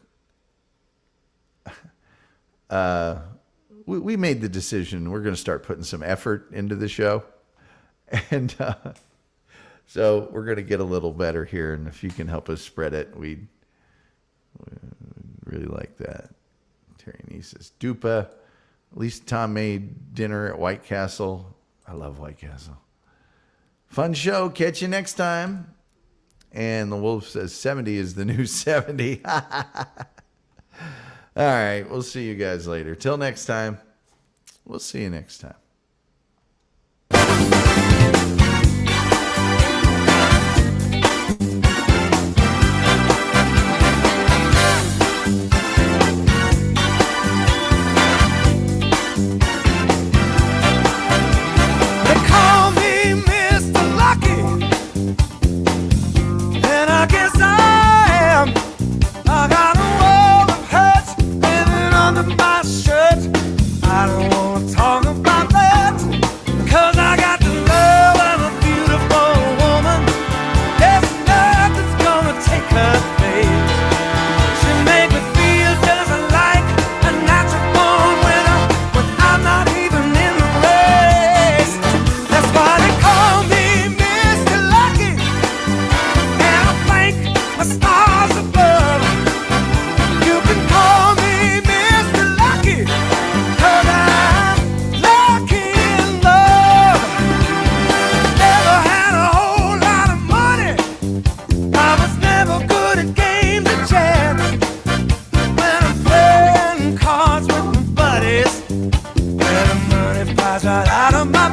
We made the decision. We're going to start putting some effort into the show. And so we're going to get a little better here. And if you can help us spread it, we'd really like that. Terry Nee says, Dupa. At least Tom made dinner at White Castle. I love White Castle. Fun show. Catch you next time. And the Wolf says 70 is the new 70. All right. We'll see you guys later. Till next time. We'll see you next time. I don't wanna talk about that, 'cause I got the love of a beautiful woman. There's nothing's gonna take her place. She make me feel just like a natural born winner, but I'm not even in the race. That's why they call me Mr. Lucky, and I thank my stars above. You can call me Mr. Lucky, 'cause I'm lucky in love. Never had a whole lot of money. I was never good at games of chance. When I'm playing cards with my buddies, well, the money flies right out of my